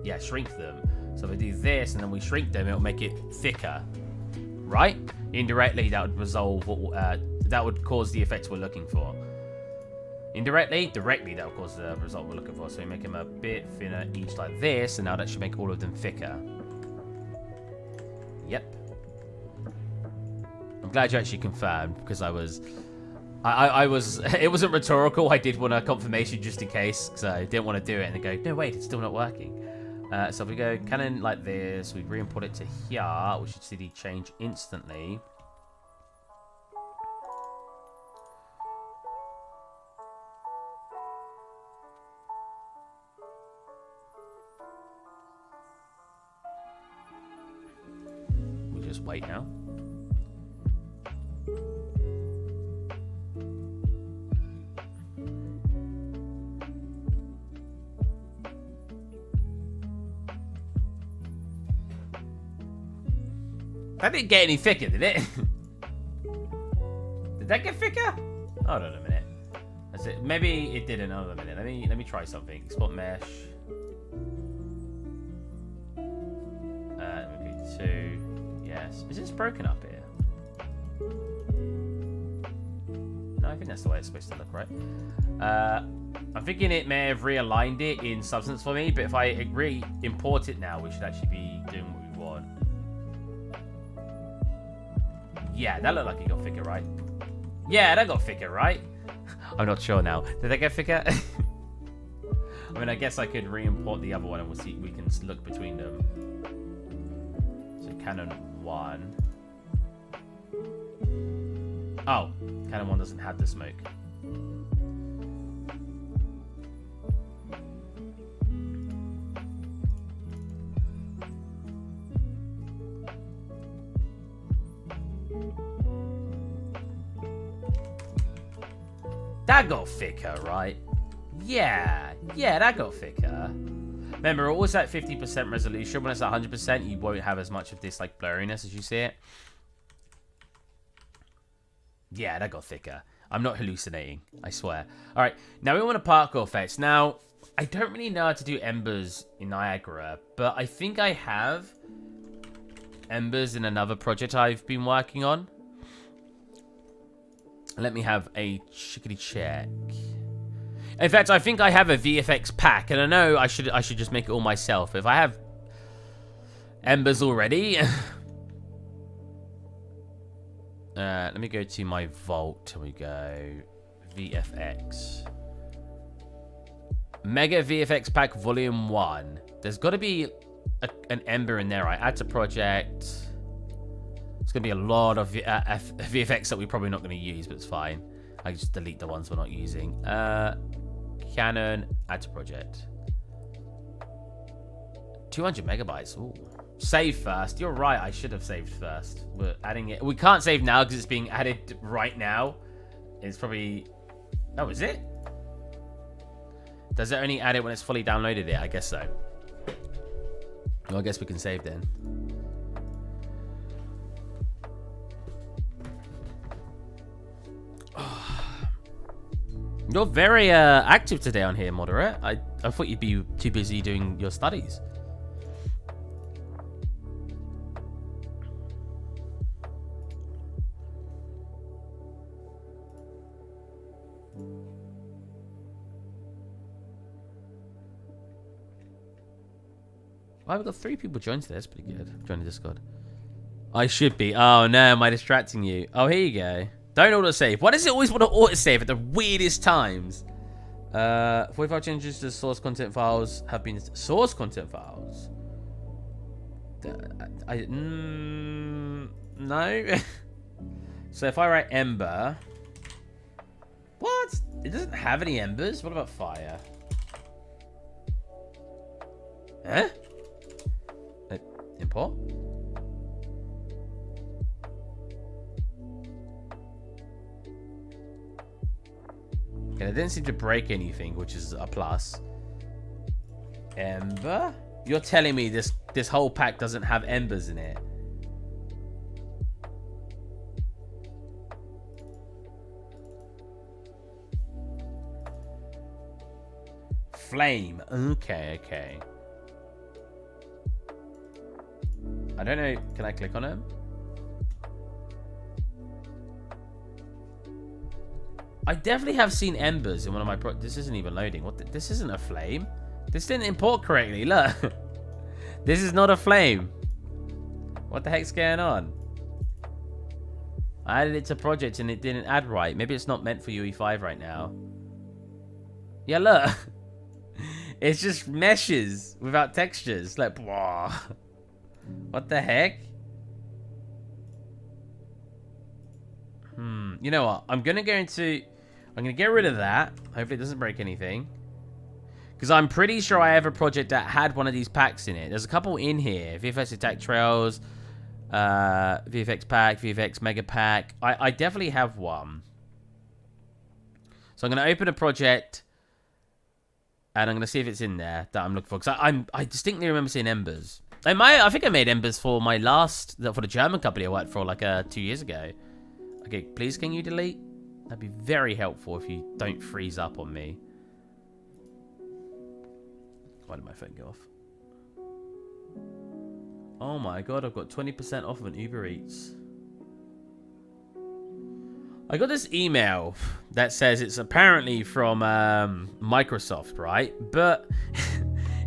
Yeah, shrink them. So if I do this and then we shrink them, it'll make it thicker. Right? Indirectly, that would resolve what that would cause the effects we're looking for. Indirectly, directly, that will cause the result we're looking for. So we make them a bit thinner each like this, and now that should make all of them thicker. Yep. I'm glad you actually confirmed, because I was, it wasn't rhetorical. I did want a confirmation just in case, because I didn't want to do it and then go, no, wait, it's still not working. So if we go Canon like this, we re-import it to here, we should see the change instantly. Just wait now. That didn't get any thicker, did it? Did that get thicker? Hold on a minute. That's it. Maybe it did another minute. Let me try something. Export mesh. Let me do 2. Yes. Is this broken up here? No, I think that's the way it's supposed to look, right? I'm thinking it may have realigned it in Substance for me, but if I re-import it now, we should actually be doing what we want. Yeah, that looked like it got thicker, right? Yeah, that got thicker, right? I'm not sure now. Did that get thicker? I mean, I guess I could re-import the other one and we'll see. We can look between them. So Canon 1. Oh, Canon 1 doesn't have the smoke. That got thicker, right? Yeah, that got thicker. Remember, always at 50% resolution. When it's at 100%, you won't have as much of this like blurriness as you see it. Yeah, that got thicker. I'm not hallucinating, I swear. All right, now we want to particle effects. Now, I don't really know how to do embers in Niagara, but I think I have embers in another project I've been working on. Let me have a chickadee check. In fact, I think I have a VFX pack, and I know I should just make it all myself. If I have embers already, let me go to my vault. Here we go, VFX, Mega VFX Pack Volume 1. There's got to be an ember in there. I add to project. It's going to be a lot of VFX that we're probably not going to use, but it's fine. I can just delete the ones we're not using. Canon, add to project. 200 megabytes. Ooh. Save first. You're right. I should have saved first. We're adding it. We can't save now because it's being added right now. It's probably... Oh, is it? Does it only add it when it's fully downloaded it? I guess so. Well, I guess we can save then. You're very active today on here, Moderate. I thought you'd be too busy doing your studies. Well, we've got 3 people joined today. That's pretty good. Join the Discord. I should be. Oh, no. Am I distracting you? Oh, here you go. Don't autosave. Why does it always want to autosave at the weirdest times? 45 changes to source content files have been... Source content files? No. So if I write Ember... What? It doesn't have any embers? What about fire? Huh? Import? Okay, it didn't seem to break anything, which is a plus. Ember? You're telling me this whole pack doesn't have embers in it? Flame. Okay, okay. I don't know. Can I click on him? I definitely have seen embers in one of my this isn't even loading. What? This isn't a flame. This didn't import correctly. Look. This is not a flame. What the heck's going on? I added it to project and it didn't add right. Maybe it's not meant for UE5 right now. Yeah, look. It's just meshes without textures. Like, blah. What the heck? You know what? I'm gonna get rid of that. Hopefully it doesn't break anything. Because I'm pretty sure I have a project that had one of these packs in it. There's a couple in here. VFX Attack Trails, VFX Pack, VFX Mega Pack. I definitely have one. So I'm gonna open a project. And I'm gonna see if it's in there that I'm looking for. Because I distinctly remember seeing embers. I think I made embers for my for the German company I worked for like 2 years ago. Okay, please can you delete? That'd be very helpful if you don't freeze up on me. Why did my phone go off? Oh my god, I've got 20% off of an Uber Eats. I got this email that says it's apparently from Microsoft, right? But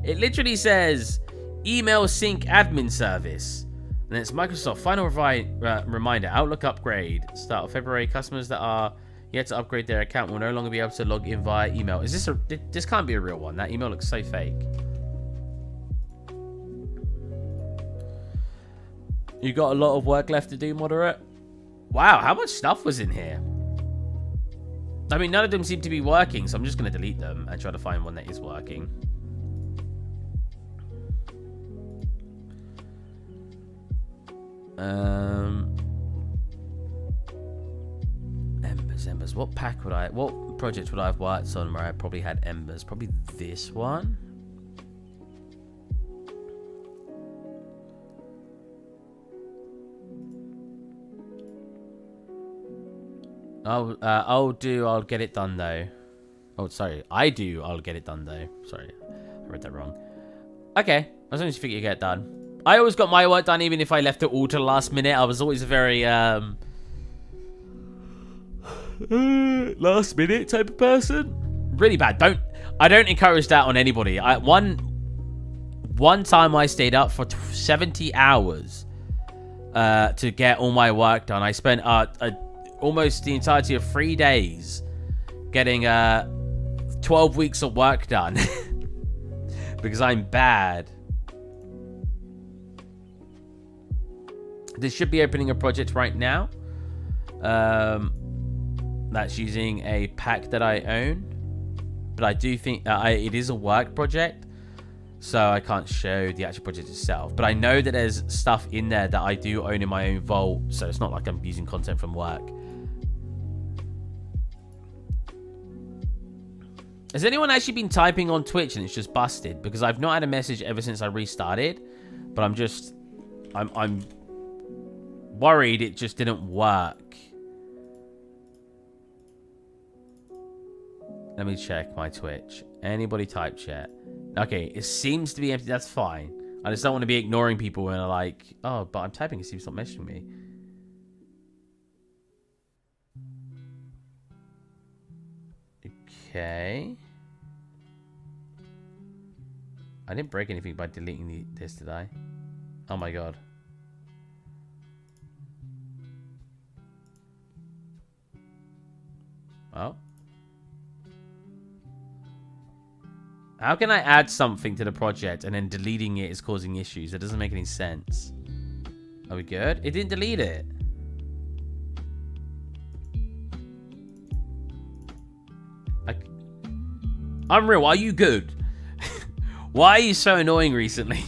it literally says email sync admin service. And it's Microsoft final reminder, Outlook upgrade. Start of February. Customers that are yet to upgrade their account will no longer be able to log in via email. Is this this can't be a real one. That email looks so fake. You got a lot of work left to do, Moderate? Wow, how much stuff was in here? I mean, none of them seem to be working, so I'm just going to delete them and try to find one that is working. Embers. What project would I have worked on where I probably had embers? Probably this one. I'll get it done though. Oh, sorry. I'll get it done though. Sorry. I read that wrong. Okay. As long as you think you get it done. I always got my work done even if I left it all to the last minute. I was always a very last minute type of person. Really bad. I don't encourage that on anybody. One time I stayed up for 70 hours to get all my work done. I spent almost the entirety of 3 days getting 12 weeks of work done because I'm bad. This should be opening a project right now. That's using a pack that I own. But I do think it is a work project. So I can't show the actual project itself. But I know that there's stuff in there that I do own in my own vault. So it's not like I'm using content from work. Has anyone actually been typing on Twitch and it's just busted? Because I've not had a message ever since I restarted. But I'm worried it just didn't work. Let me check my Twitch. Anybody type chat? Okay, it seems to be empty. That's fine. I just don't want to be ignoring people when they're like, oh, but I'm typing, it seems not messaging me. Okay. I didn't break anything by deleting this, did I? Oh my god. Oh. How can I add something to the project and then deleting it is causing issues? That doesn't make any sense. Are we good? It didn't delete it. Unreal, are you good? Why are you so annoying recently?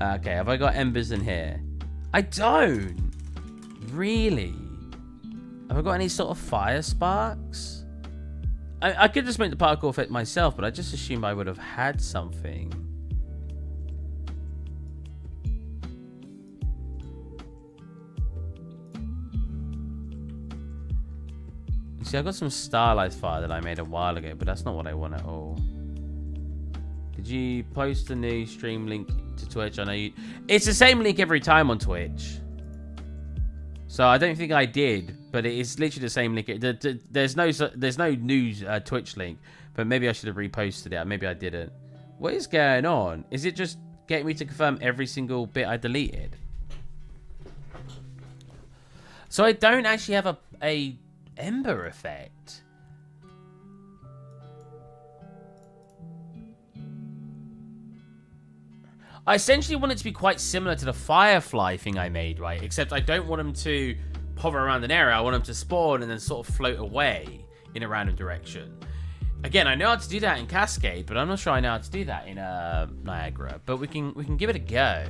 Okay, have I got embers in here? I don't. Really? Have I got any sort of fire sparks? I could just make the particle effect myself, but I just assumed I would have had something. See, I got some starlight fire that I made a while ago, but that's not what I want at all. Did you post a new stream link to Twitch? I know you... It's the same link every time on Twitch. So I don't think I did, but it is literally the same link. There's no new Twitch link, but maybe I should have reposted it. Maybe I didn't. What is going on? Is it just getting me to confirm every single bit I deleted? So I don't actually have a ember effect. I essentially want it to be quite similar to the firefly thing I made, right? Except I don't want them to hover around an area. I want them to spawn and then sort of float away in a random direction. Again, I know how to do that in Cascade, but I'm not sure I know how to do that in Niagara. But we can give it a go.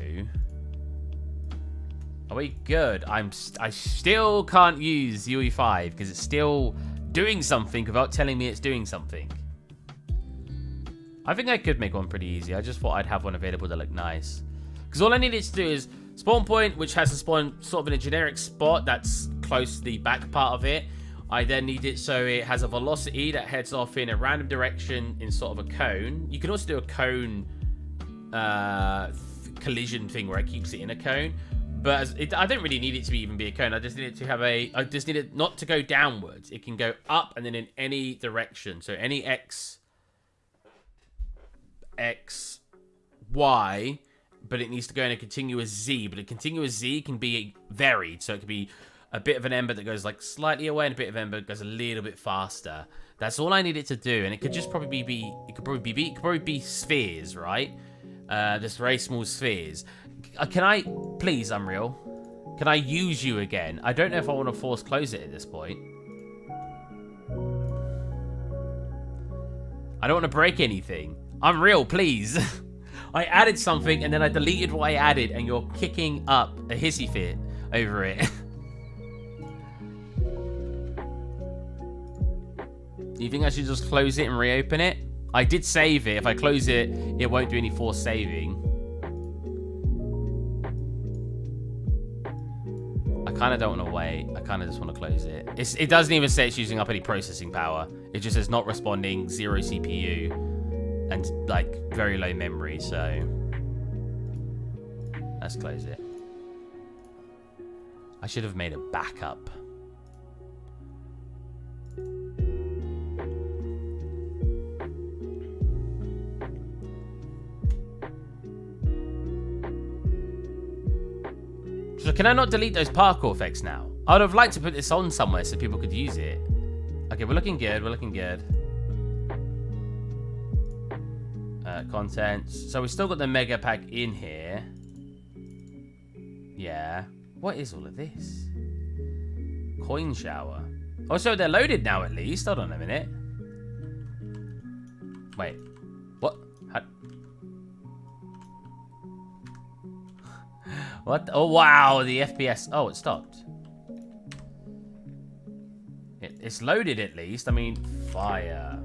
Are we good? I still can't use UE5 because it's still doing something without telling me it's doing something. I think I could make one pretty easy. I just thought I'd have one available that looked nice. Because all I needed to do is spawn point, which has to spawn sort of in a generic spot that's close to the back part of it. I then need it so it has a velocity that heads off in a random direction in sort of a cone. You can also do a cone collision thing where it keeps it in a cone. But I don't really need it to even be a cone. I just need it to have I just need it not to go downwards. It can go up and then in any direction. So any X, Y, but it needs to go in a continuous Z. But a continuous Z can be varied. So it could be a bit of an ember that goes like slightly away and a bit of ember that goes a little bit faster. That's all I need it to do. And it could just probably be spheres, right? Just very small spheres. Can I, please, Unreal? Can I use you again? I don't know if I want to force close it at this point. I don't want to break anything. Unreal, please. I added something and then I deleted what I added and you're kicking up a hissy fit over it. Do you think I should just close it and reopen it? I did save it. If I close it, it won't do any forced saving. I kind of don't want to wait. I kind of just want to close it. It doesn't even say it's using up any processing power. It just says not responding, 0 CPU, and like very low memory. So let's close it. I should have made a backup. So can I not delete those parkour effects now? I would have liked to put this on somewhere so people could use it. Okay, we're looking good. We're looking good. Contents. So we still got the mega pack in here. Yeah. What is all of this? Coin shower. Oh, so they're loaded now at least. Hold on a minute. Wait. What? What? Oh, wow. The FPS. Oh, it stopped. It's loaded at least. I mean, fire.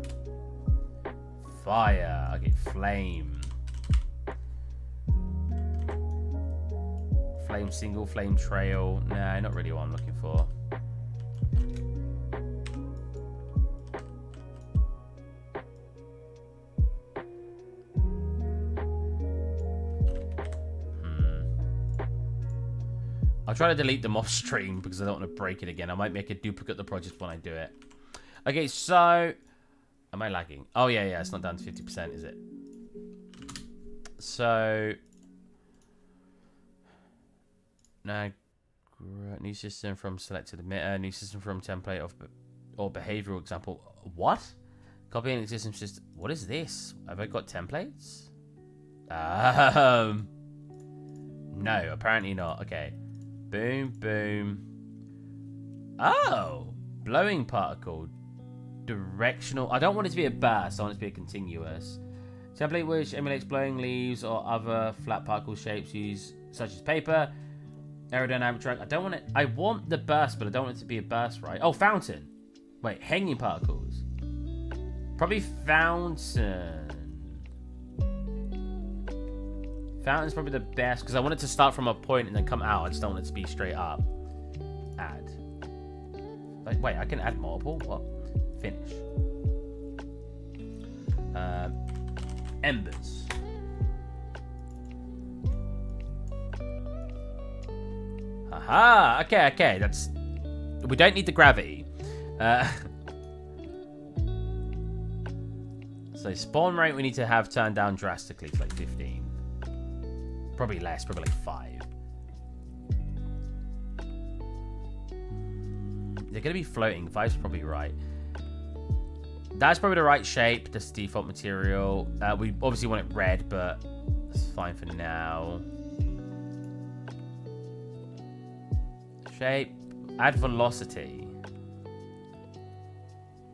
Fire. Okay, flame. Flame single, flame trail. Nah, not really what I'm looking for. I'll try to delete them off stream because I don't want to break it again. I might make a duplicate of the project when I do it. Okay, so... Am I lagging? Oh, yeah, it's not down to 50%, is it? So... Now, new system from selected emitter, new system from template of or behavioral example. What? Copy an existing system. What is this? Have I got templates? No, apparently not. Okay. Boom, boom. Oh, blowing particle. Directional. I don't want it to be a burst. I want it to be a continuous. Template which emulates blowing leaves or other flat particle shapes used such as paper. Aerodynamic track. I don't want it. I want the burst, but I don't want it to be a burst, right? Oh, fountain. Wait, hanging particles. Probably fountain. Fountain's probably the best because I want it to start from a point and then come out. I just don't want it to be straight up. Add. Wait, I can add multiple? What? Finish. Embers. Haha. Okay. That's... We don't need the gravity. So spawn rate we need to have turned down drastically to like 15. Probably less, probably like 5. They're going to be floating. 5's probably right. That's probably the right shape. That's the default material. We obviously want it red, but that's fine for now. Shape. Add velocity.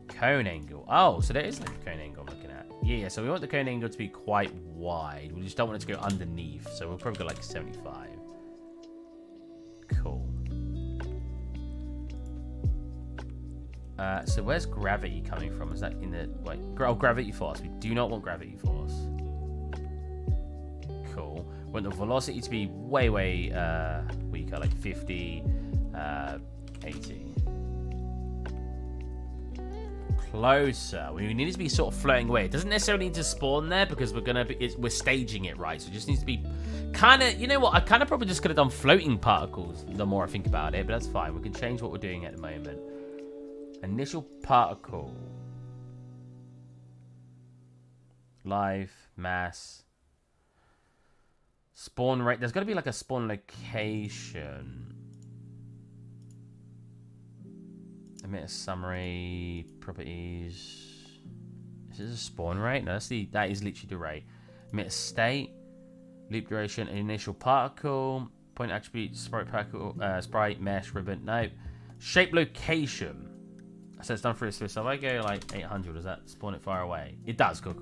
Cone angle. Oh, so there is like a cone angle I'm looking at. Yeah, so we want the cone angle to be quite wide. We just don't want it to go underneath. So we'll probably go like 75. Cool. So where's gravity coming from? Is that in the... Wait. Oh, gravity force. We do not want gravity force. Cool. We want the velocity to be way weaker. Like 50, 80. Closer. We need it to be sort of floating away. It doesn't necessarily need to spawn there because we're staging it right. So it just needs to be kind of, you know what? I kind of probably just could have done floating particles the more I think about it, but that's fine. We can change what we're doing at the moment. Initial particle. Life, mass. Spawn rate. There's got to be like a spawn location. Emitter summary, properties. Is this a spawn rate? No, that is literally the rate. Emitter state, loop duration, initial particle, point attribute, sprite particle, sprite, mesh, ribbon. No, shape location. So it's done for a Swiss. So if I go like 800, does that spawn it far away? It does. Cool.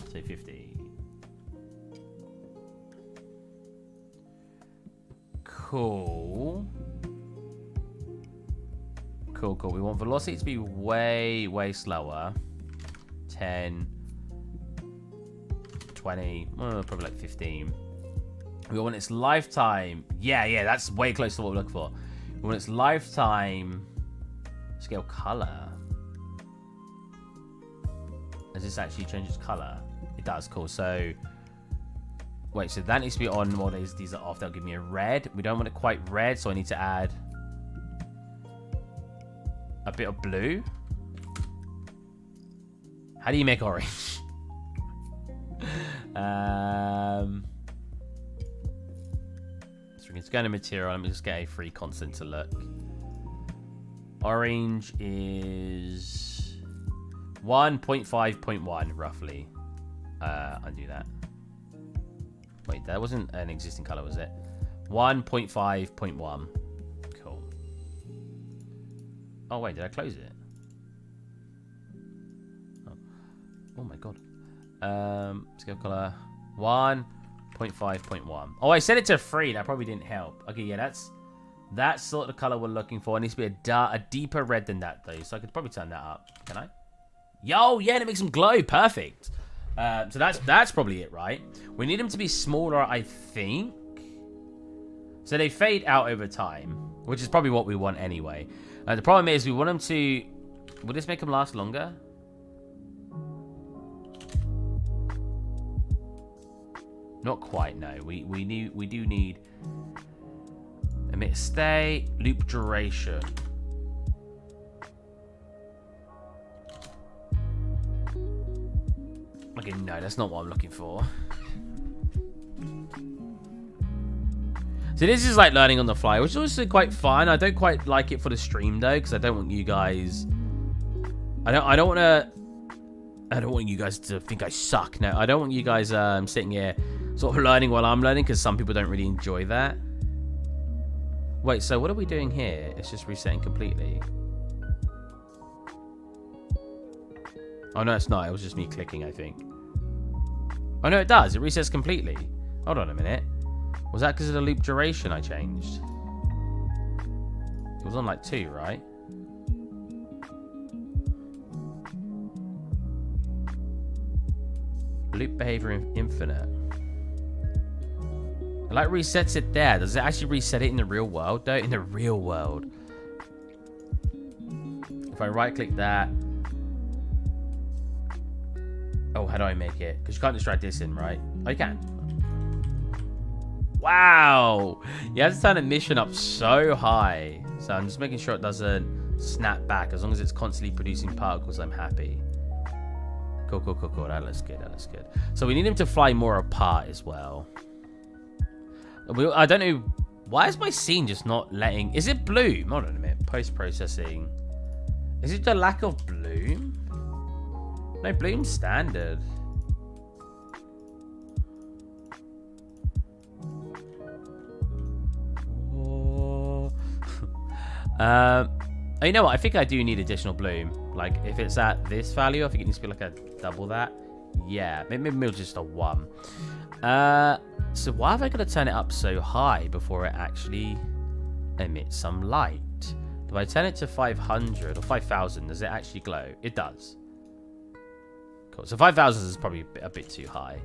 So 50. Cool. We want velocity to be way slower. 10, 20, probably like 15. We want its lifetime. Yeah, that's way close to what we're looking for. We want its lifetime scale color. Does this actually change its color? It does. Cool. So wait, so that needs to be on. More days these are off. They'll give me a red. We don't want it quite red, so I need to add a bit of blue. How do you make orange? So we can go into material. Let me just get a free constant to look. Orange is 1.5.1 roughly. Undo that. Wait, that wasn't an existing color, was it? 1.5.1. Cool. Oh, wait, did I close it? Oh my god. Scale color 1.5.1. Oh, I set it to 3. That probably didn't help. Okay, yeah, that's sort of the color we're looking for. It needs to be a deeper red than that, though. So I could probably turn that up. Can I? Yo, yeah, that makes them glow. Perfect. So that's probably it, right? We need them to be smaller, I think. So they fade out over time, which is probably what we want anyway. The problem is we want them to... Will this make them last longer? Not quite, no. We do need emit stay, loop duration. Okay, no, that's not what I'm looking for. So this is like learning on the fly, which is also quite fun. I don't quite like it for the stream though, because I don't want you guys. I don't want you guys to think I suck. No, I don't want you guys sitting here sort of learning while I'm learning, because some people don't really enjoy that. Wait, so what are we doing here? It's just resetting completely. Oh no, it's not. It was just me clicking, I think. Oh no, it does. It resets completely. Hold on a minute. Was that because of the loop duration I changed? It was on like 2, right? Loop behavior infinite. It like resets it there. Does it actually reset it in the real world though? In the real world. If I right click that. Oh, how do I make it? Because you can't just drag this in, right? Oh, you can. Wow. You have to turn the mission up so high. So I'm just making sure it doesn't snap back. As long as it's constantly producing particles, I'm happy. Cool, cool, cool, cool. That looks good. That looks good. So we need him to fly more apart as well. I don't know. Why is my scene just not letting... Is it bloom? Hold on a minute. Post-processing. Is it the lack of bloom? No, bloom standard. You know what? I think I do need additional bloom. Like, if it's at this value, I think it needs to be like a double that. Yeah, maybe just a 1. So why have I got to turn it up so high before it actually emits some light? If I turn it to 500 or 5,000, does it actually glow? It does. Cool. So 5,000 is probably a bit too high.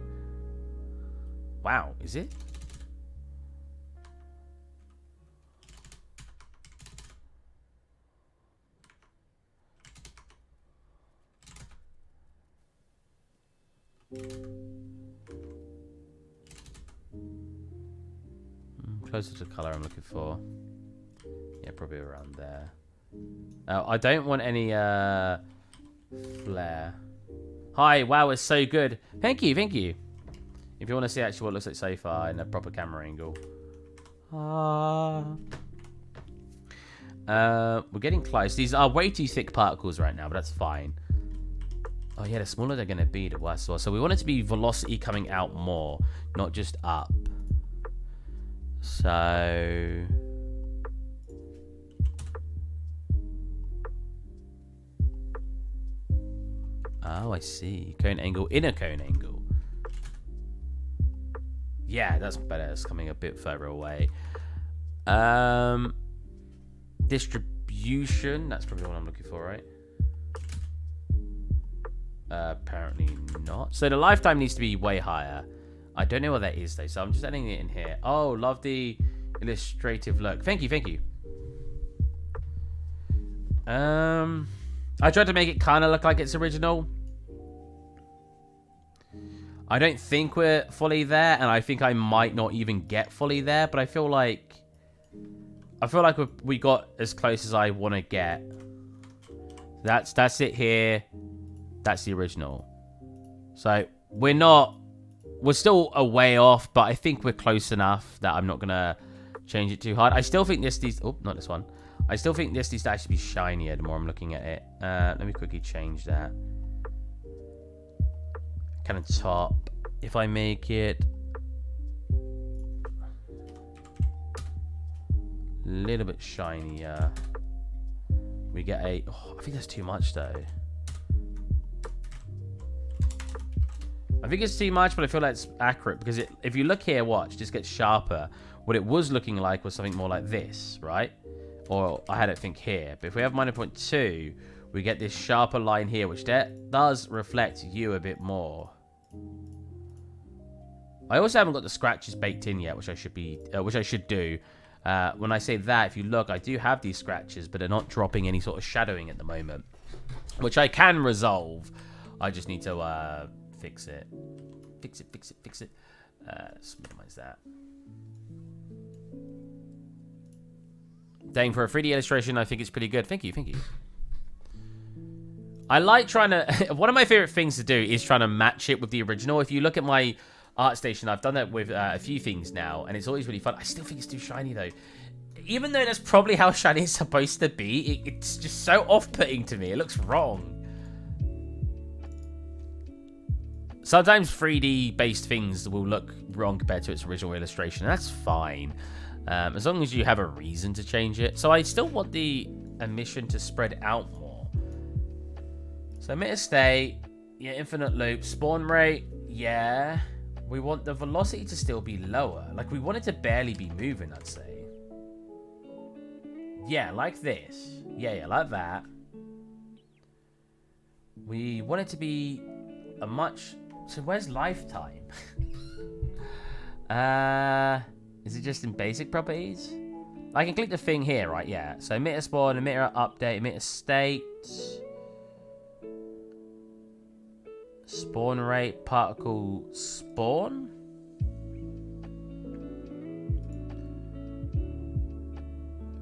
Wow, is it? Closer to the color I'm looking for. Yeah, probably around there. I don't want any flare. Hi, wow, it's so good. Thank you, thank you. If you want to see actually what it looks like so far in a proper camera angle. We're getting close. These are way too thick particles right now, but that's fine. Oh yeah, the smaller they're going to be, the worse. So we want it to be velocity coming out more, not just up. So... Oh, I see. Cone angle, inner cone angle. Yeah, that's better. It's coming a bit further away. Distribution. That's probably what I'm looking for, right? Apparently not. So the lifetime needs to be way higher. I don't know what that is though, so I'm just adding it in here. Oh, love the illustrative look. Thank you, thank you. I tried to make it kind of look like it's original. I don't think we're fully there, and I think I might not even get fully there, but I feel like we got as close as I want to get. That's it here. That's the original. So we're still a way off, but I think we're close enough that I'm not gonna change it too hard. I still think this needs, oh, not this one. I still think this needs to actually be shinier the more I'm looking at it. Let me quickly change that. Kind of top. If I make it little bit shinier. We get a... Oh, I think that's too much, though. I think it's too much, but I feel like it's accurate. Because if you look here, watch, it just gets sharper. What it was looking like was something more like this, right? Or I had it think here. But if we have minus 0.2, we get this sharper line here, which does reflect you a bit more. I also haven't got the scratches baked in yet, which I should do. When I say that, if you look, I do have these scratches, but they're not dropping any sort of shadowing at the moment, which I can resolve. I just need to fix it. Fix it. Let's minimize that. Dang, for a 3D illustration, I think it's pretty good. Thank you. I like trying to... One of my favorite things to do is trying to match it with the original. If you look at my ArtStation, I've done that with a few things now, and it's always really fun. I still think it's too shiny, though. Even though that's probably how shiny it's supposed to be, it's just so off-putting to me. It looks wrong. Sometimes 3D-based things will look wrong compared to its original illustration. That's fine. As long as you have a reason to change it. So I still want the emission to spread out more. So emitter state, yeah, infinite loop, spawn rate, yeah. We want the velocity to still be lower. Like, we want it to barely be moving, I'd say. Yeah, like this. Yeah, like that. We want it to be a much... So where's lifetime? Is it just in basic properties? I can click the thing here, right? Yeah. So emitter spawn, emitter update, emitter state. Spawn rate, particle spawn.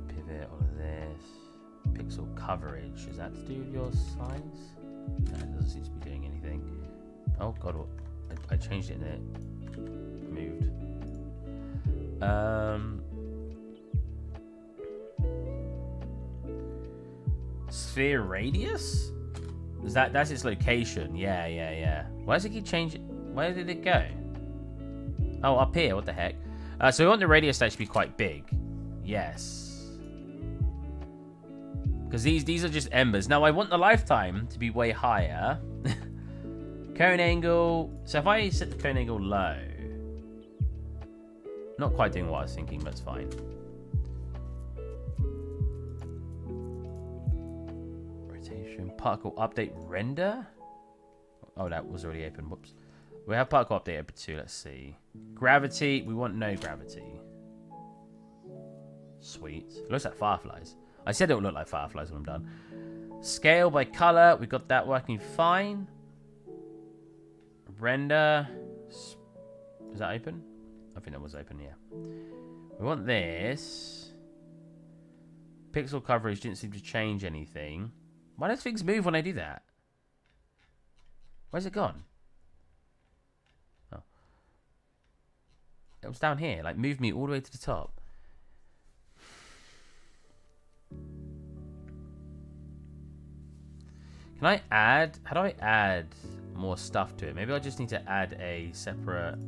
Pivot, all of this. Pixel coverage. Is that to do with your size? No, it doesn't seem to be doing anything. Oh god, I changed it and it moved. Sphere radius? Is that's its location? Yeah. Why does it keep changing? Where did it go? Oh, up here. What the heck? So we want the radius to actually be quite big. Yes. Because these are just embers. Now I want the lifetime to be way higher. Cone angle. So if I set the cone angle low. Not quite doing what I was thinking, but it's fine. Rotation. Particle update render. Oh, that was already open. Whoops. We have particle update open too. Let's see. Gravity. We want no gravity. Sweet. It looks like fireflies. I said it would look like fireflies when I'm done. Scale by color. We got that working fine. Render. Is that open? I think that was open, yeah. We want this. Pixel coverage didn't seem to change anything. Why don't things move when I do that? Where's it gone? Oh. It was down here. Like, move me all the way to the top. Can I add... How do I add more stuff to it? Maybe I just need to add a separate...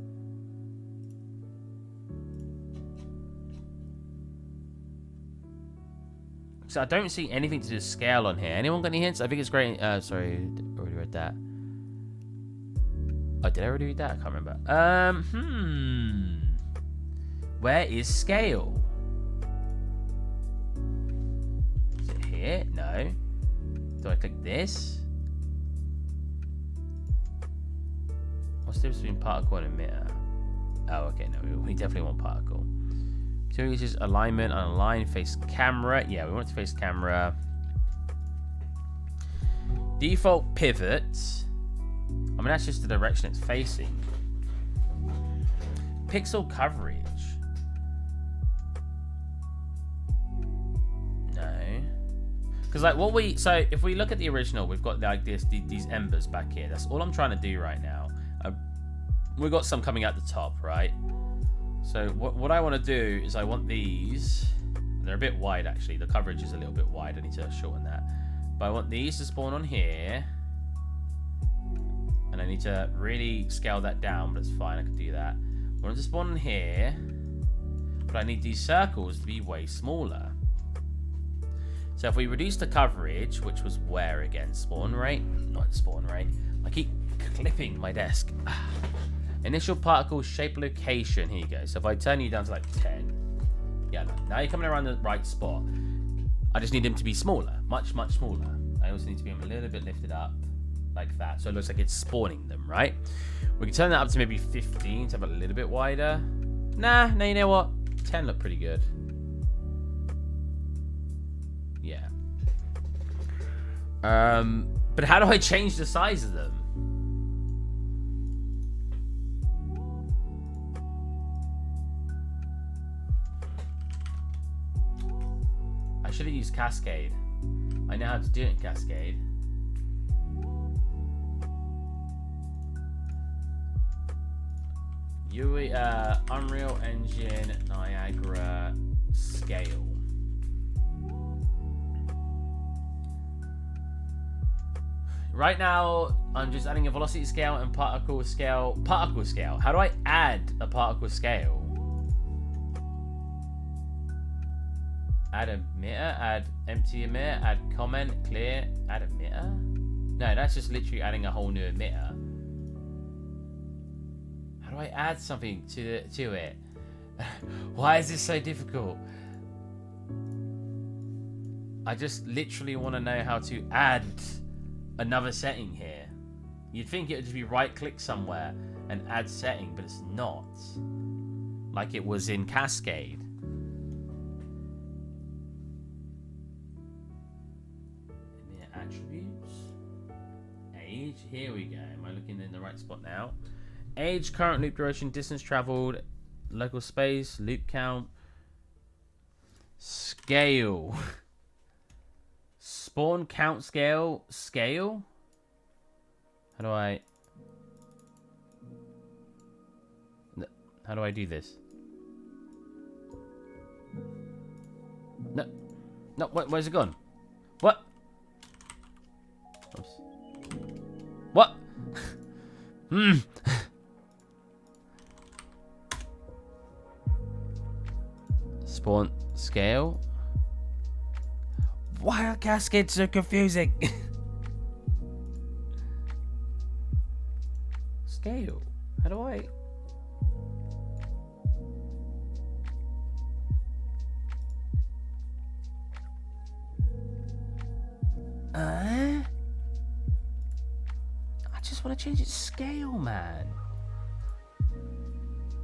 So I don't see anything to do with scale on here. Anyone got any hints? I think it's great. Sorry, already read that. Oh, did I already read that? I can't remember. Where is scale? Is it here? No. Do I click this? What's the difference between particle and emitter? Oh, okay, no, we definitely want particle. So it's just alignment, unalign, face camera. Yeah, we want it to face camera. Default pivot. I mean, that's just the direction it's facing. Pixel coverage. No. Because like what we... So if we look at the original, we've got like these embers back here. That's all I'm trying to do right now. We've got some coming out the top, right? So what I want to do is I want these. They're a bit wide, actually. The coverage is a little bit wide. I need to shorten that. But I want these to spawn on here. And I need to really scale that down, but it's fine. I can do that. I want it to spawn on here. but I need these circles to be way smaller. So if we reduce the coverage, which was where again? Spawn rate? Not spawn rate. I keep clipping my desk. Initial particle shape location. Here you go. So if I turn you down to like 10. Yeah, now you're coming around the right spot. I just need them to be smaller. Much, much smaller. I also need to be a little bit lifted up like that. So it looks like it's spawning them, right? We can turn that up to maybe 15 to have it a little bit wider. Nah, no, you know what? 10 look pretty good. Yeah. But how do I change the size of them? I should have used Cascade. I know how to do it in Cascade. Unreal Engine Niagara scale. Right now, I'm just adding a velocity scale and particle scale. Particle scale. How do I add a particle scale? Add emitter, add empty emitter, add comment, clear, add emitter? No, that's just literally adding a whole new emitter. How do I add something to it? Why is this so difficult? I just literally want to know how to add another setting here. You'd think it would just be right click somewhere and add setting, but it's not. Like it was in Cascade. Attributes. Age. Here we go. Am I looking in the right spot now? Age, current loop duration, distance traveled, local space, loop count, scale. Spawn count scale. Scale? How do I do this? No. No, where's it gone? What? Oops. What? Spawn scale. Why are cascades so confusing? Scale. How do I? I just want to change its scale, man.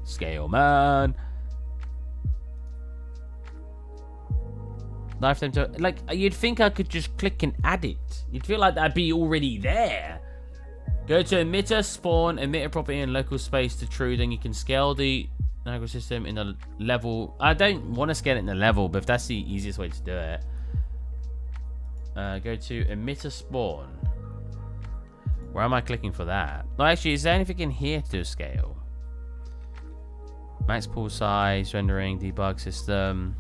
Scale, man. Lifetime to, like, you'd think I could just click and add it. You'd feel like that'd be already there. Go to emitter, spawn, emitter property in local space to true. Then you can scale the Niagara system in the level. I don't want to scale it in the level, but if that's the easiest way to do it. Go to emitter spawn. Where am I clicking for that? No, actually, is there anything in here to do a scale? Max pool size, rendering, debug system.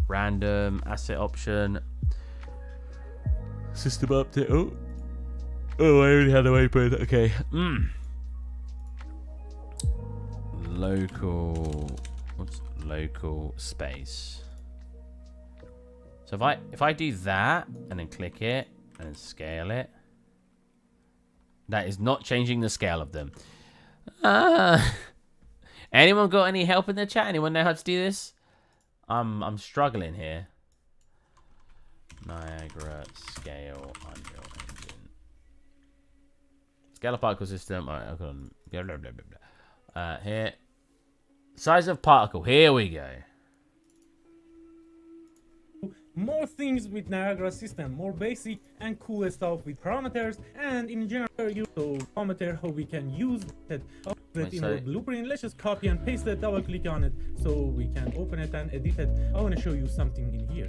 Random asset option, system update. Oh, I already had a open. Okay. Local. What's local space? So if I do that and then click it and scale it, that is not changing the scale of them. Anyone got any help in the chat? Anyone know how to do this? I'm struggling here. Niagara scale Unreal Engine. Scale of particle system. Alright, blah, blah, blah, blah. Here. Size of particle. Here we go. More things with Niagara system, more basic and cool stuff with parameters, and in general parameter how we can use it in our blueprint. Let's just copy and paste it, double click on it so we can open it and edit it. I want to show you something in here.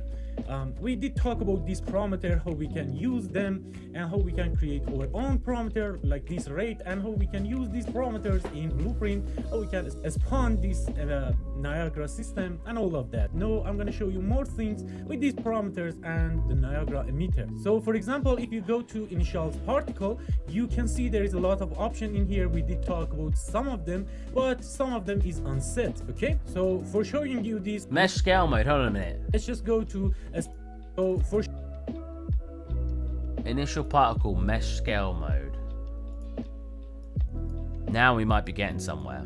we did talk about this parameter, how we can use them, and how we can create our own parameter like this rate, and how we can use these parameters in Blueprint, how we can spawn this Niagara system, and all of that. Now I'm going to show you more things with these parameters and the Niagara emitter. So for example, if you go to initial particle, you can see there is a lot of option in here. We did talk about some of them, but some of them is unset. Okay, so for showing you this mesh scale mode, hold on a minute. Let's just go to for initial particle mesh scale mode. Now we might be getting somewhere.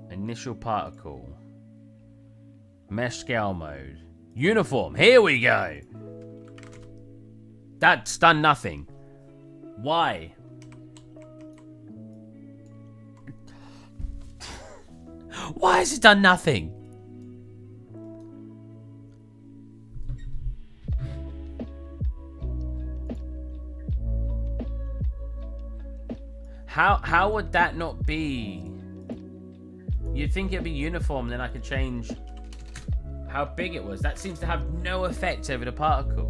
Initial particle mesh scale mode uniform. Here we go. That's done nothing. Why? Why has it done nothing? How would that not be? You'd think it'd be uniform, then I could change how big it was. That seems to have no effect over the particle.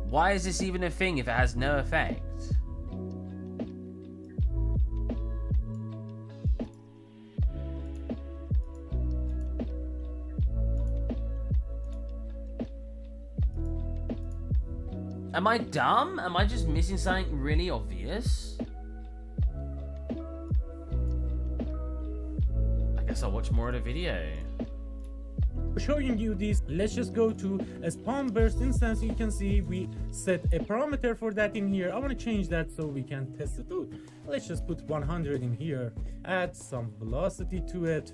Why is this even a thing if it has no effect? Am I dumb? Am I just missing something really obvious? I guess I'll watch more of the video. Showing you this, let's just go to a spawn burst instance. You can see we set a parameter for that in here. I want to change that so we can test it out. Let's just put 100 in here, add some velocity to it.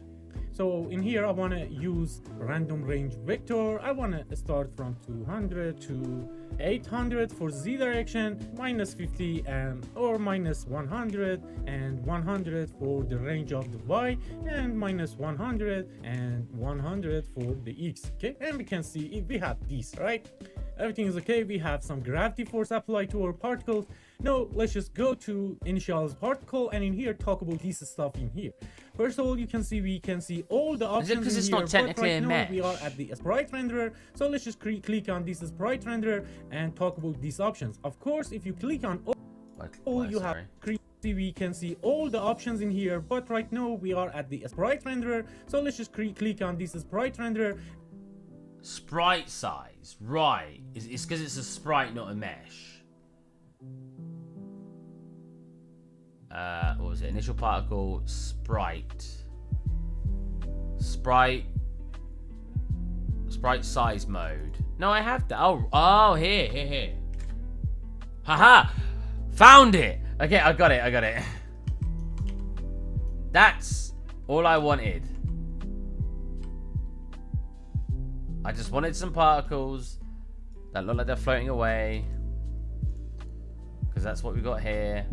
So in here I want to use random range vector. I want to start from 200 to 800 for z direction, minus 50 or minus 100 and 100 for the range of the y, and minus 100 and 100 for the x. Okay, and we can see if we have these, right? Everything is okay. We have some gravity force applied to our particles. Now let's just go to initial particle, and in here talk about this stuff in here. First of all, you can see we can see all the options. Is it because it's not technically a mesh? We are at the sprite renderer, so let's just click on this sprite renderer and talk about these options. Of course, if you click on all you have, we can see all the options in here, but right now we are at the sprite renderer, so let's just click on this sprite renderer. Sprite size, right? It's because it's a sprite, not a mesh. What was it? Initial particle sprite size mode. No, I have that. Oh, here. Haha, found it. Okay, I got it. That's all I wanted. I just wanted some particles that look like they're floating away, because that's what we got here.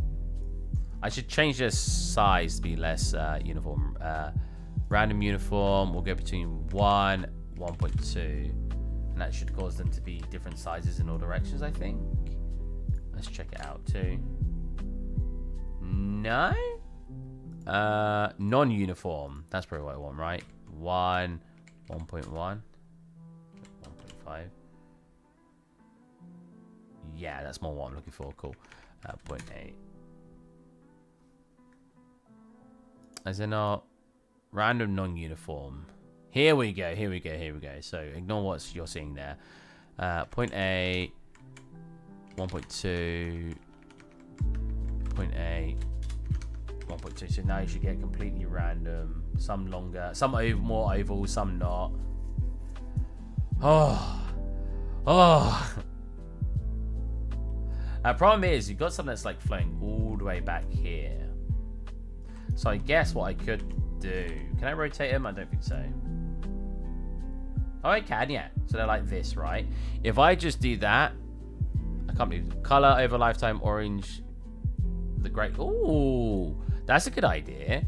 I should change the size to be less uniform. Random uniform, we'll go between 1, 1.2, and that should cause them to be different sizes in all directions, I think. Let's check it out too. No? Non-uniform. That's probably what I want, right? 1, 1.1, 1.5. Yeah, that's more what I'm looking for. Cool. 0.8. Is it not? Random non-uniform. Here we go. So ignore what you're seeing there. 0.8, 1.2, 0.8, 1.2. So now you should get completely random. Some longer, some more oval, some not. Problem is, you've got something that's like flowing all the way back here. So I guess what I could do... Can I rotate them? I don't think so. Oh, I can, yeah. So they're like this, right? If I just do that... I can't believe it. Color over lifetime, orange. The gray... Ooh, that's a good idea.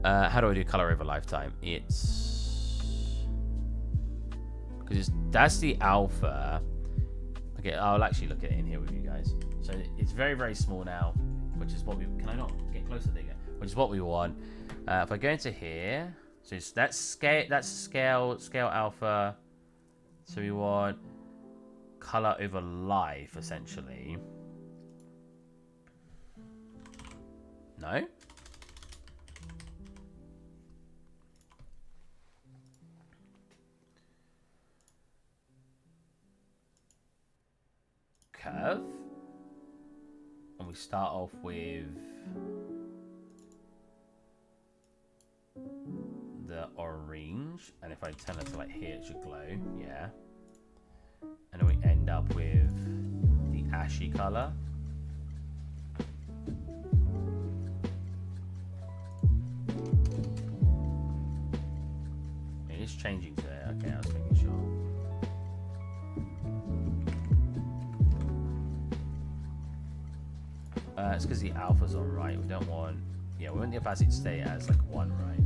How do I do color over lifetime? It's... Because that's the alpha. Okay, I'll actually look at it in here with you guys. So it's very, very small now, which is what we... Can I not get closer? There you go. which is what we want. If I go into here, so that's scale alpha. So we want color over life, essentially. No? Curve. And we start off with the orange. And if I turn it to like here, it should glow. Yeah. And then we end up with the ashy color. It is changing to it. Okay, I was making sure. It's because the alpha's on right. We don't want... Yeah, we want the opacity to stay as like 1, right?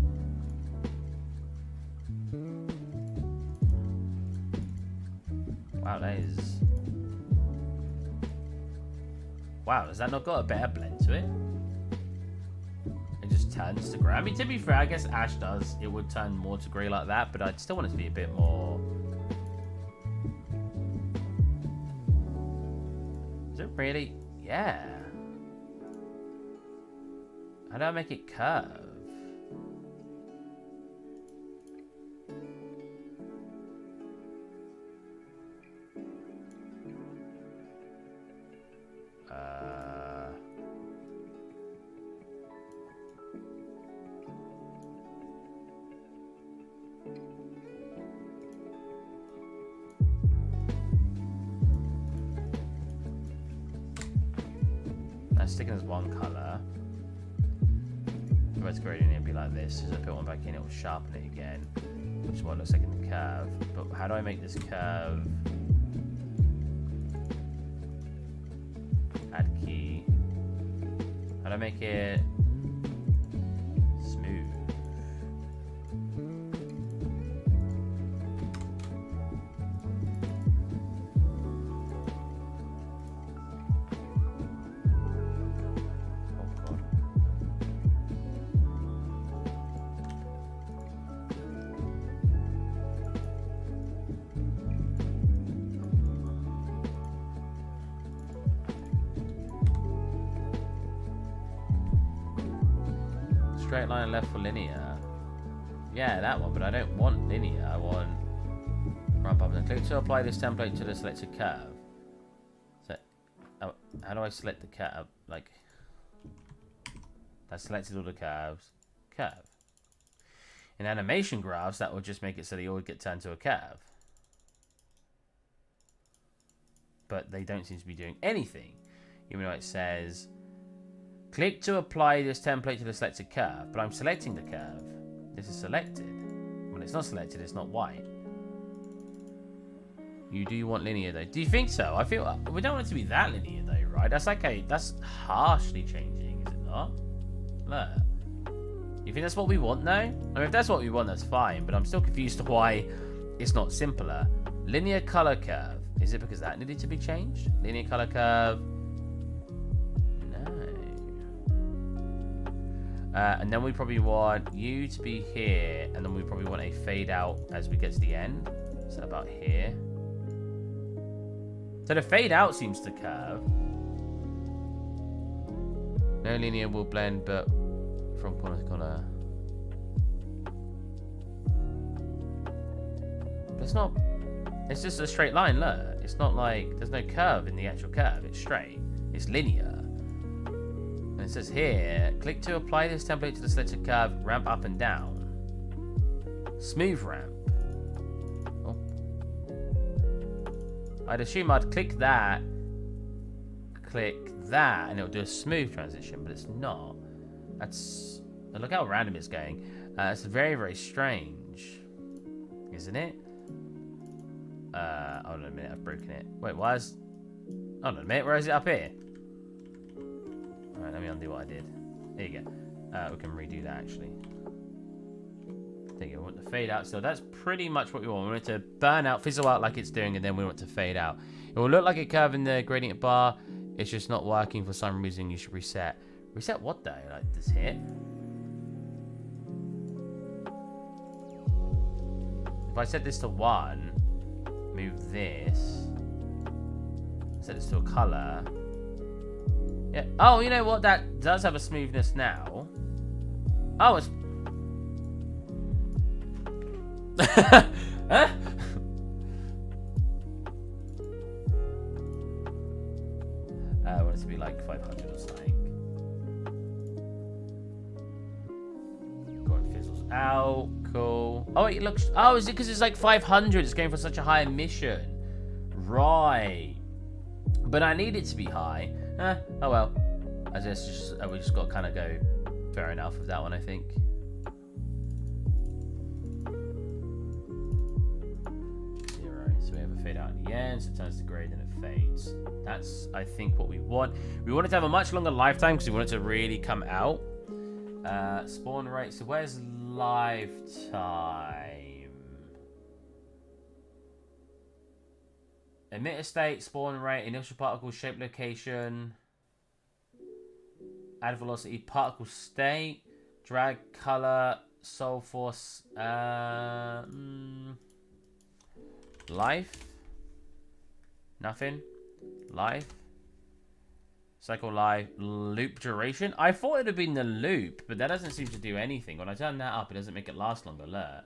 Wow, that is... Wow, has that not got a better blend to it? It just turns to grey. I mean, to be fair, I guess Ash does. It would turn more to grey like that, but I'd still want it to be a bit more... Is it really? Yeah. How do I make it curve? That's sticking as one color. If I was grading it, it'd be like this. As I put one back in, it will sharpen it again, which is what it looks like in the curve. But how do I make this curve? Add key. How do I make it smooth? Straight line left for linear. Yeah, that one, but I don't want linear. I want ramp up and click to apply this template to the selected curve. So, how do I select the curve? Like, I selected all the curves. Curve. In animation graphs, that will just make it so they all get turned to a curve. But they don't seem to be doing anything. Even though it says... Click to apply this template to the selected curve, but I'm selecting the curve. This is selected. When it's not selected, it's not white. You do want linear though. Do you think so? I feel we don't want it to be that linear though, right? That's like that's harshly changing, is it not? Look. You think that's what we want now? I mean, if that's what we want, that's fine. But I'm still confused to why it's not simpler. Linear color curve. Is it because that needed to be changed? Linear color curve. And then we probably want you to be here, and then we probably want a fade out as we get to the end. So about here. So the fade out seems to curve. No linear will blend, but from corner to corner. It's not. It's just a straight line. Look, it's not like there's no curve in the actual curve. It's straight. It's linear. And it says here, click to apply this template to the selected curve, ramp up and down. Smooth ramp. Oh. I'd assume I'd click that, and it'll do a smooth transition, but it's not. That's... Look how random it's going. It's very, very strange. Isn't it? Hold on a minute, I've broken it. Wait, why is... Hold on a minute, where is it up here? Alright, let me undo what I did. There you go. We can redo that actually. There you go. We want the fade out. So that's pretty much what we want. We want it to burn out, fizzle out like it's doing, and then we want it to fade out. It will look like a curve in the gradient bar. It's just not working for some reason. You should reset. Reset what though? Like this here? if I set this to 1, move this, set this to a color. Yeah. Oh, you know what? That does have a smoothness now. Oh, it's... huh? I want it to be like 500 or something. Go on, fizzles out. Cool. Oh, it looks... Oh, is it because it's like 500? It's going for such a high emission. Right. But I need it to be high. Oh well. I guess we just got to kind of go fair enough with that one, I think. So we have a fade out at the end, so it turns to grey, then it fades. That's, I think, what we want. We want it to have a much longer lifetime because we want it to really come out. Spawn rate. So where's lifetime? Emitter state, spawn rate, initial particle, shape location, add velocity, particle state, drag color, soul force, life, nothing, life, cycle life, loop duration. I thought it would have been the loop, but that doesn't seem to do anything. When I turn that up, it doesn't make it last longer. Alert.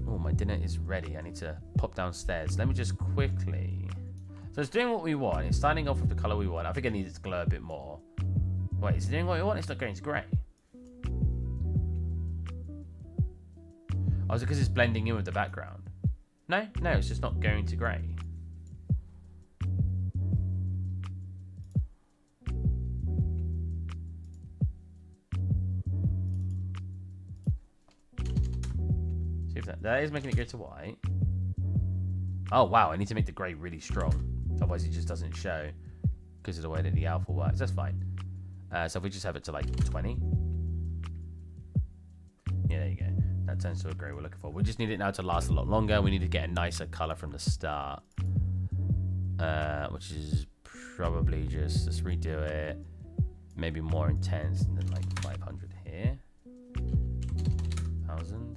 Oh, my dinner is ready. I need to pop downstairs. Let me just quickly... So it's doing what we want. It's starting off with the color we want. I think I need it to glow a bit more. Wait, is it doing what we want? It's not going to grey. Oh, is it because it's blending in with the background? No, it's just not going to grey. See if that is making it go to white. Oh wow, I need to make the grey really strong. Otherwise it just doesn't show because of the way that the alpha works. That's fine. So if we just have it to like 20. Yeah, there you go. That turns to a grey we're looking for. We just need it now to last a lot longer. We need to get a nicer colour from the start. Which is probably just, let's redo it. Maybe more intense and then like 500 here. 1000.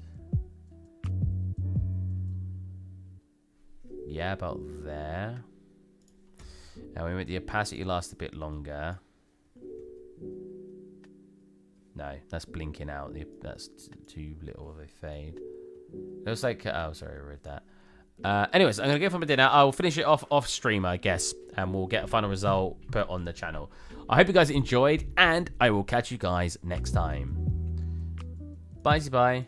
Yeah, about there. And we make the opacity last a bit longer. No, that's blinking out. That's too little of a fade. It looks like... Oh, sorry, I read that. Anyways, I'm going to go for my dinner. I'll finish it off stream, I guess. And we'll get a final result put on the channel. I hope you guys enjoyed. And I will catch you guys next time. Bye-bye.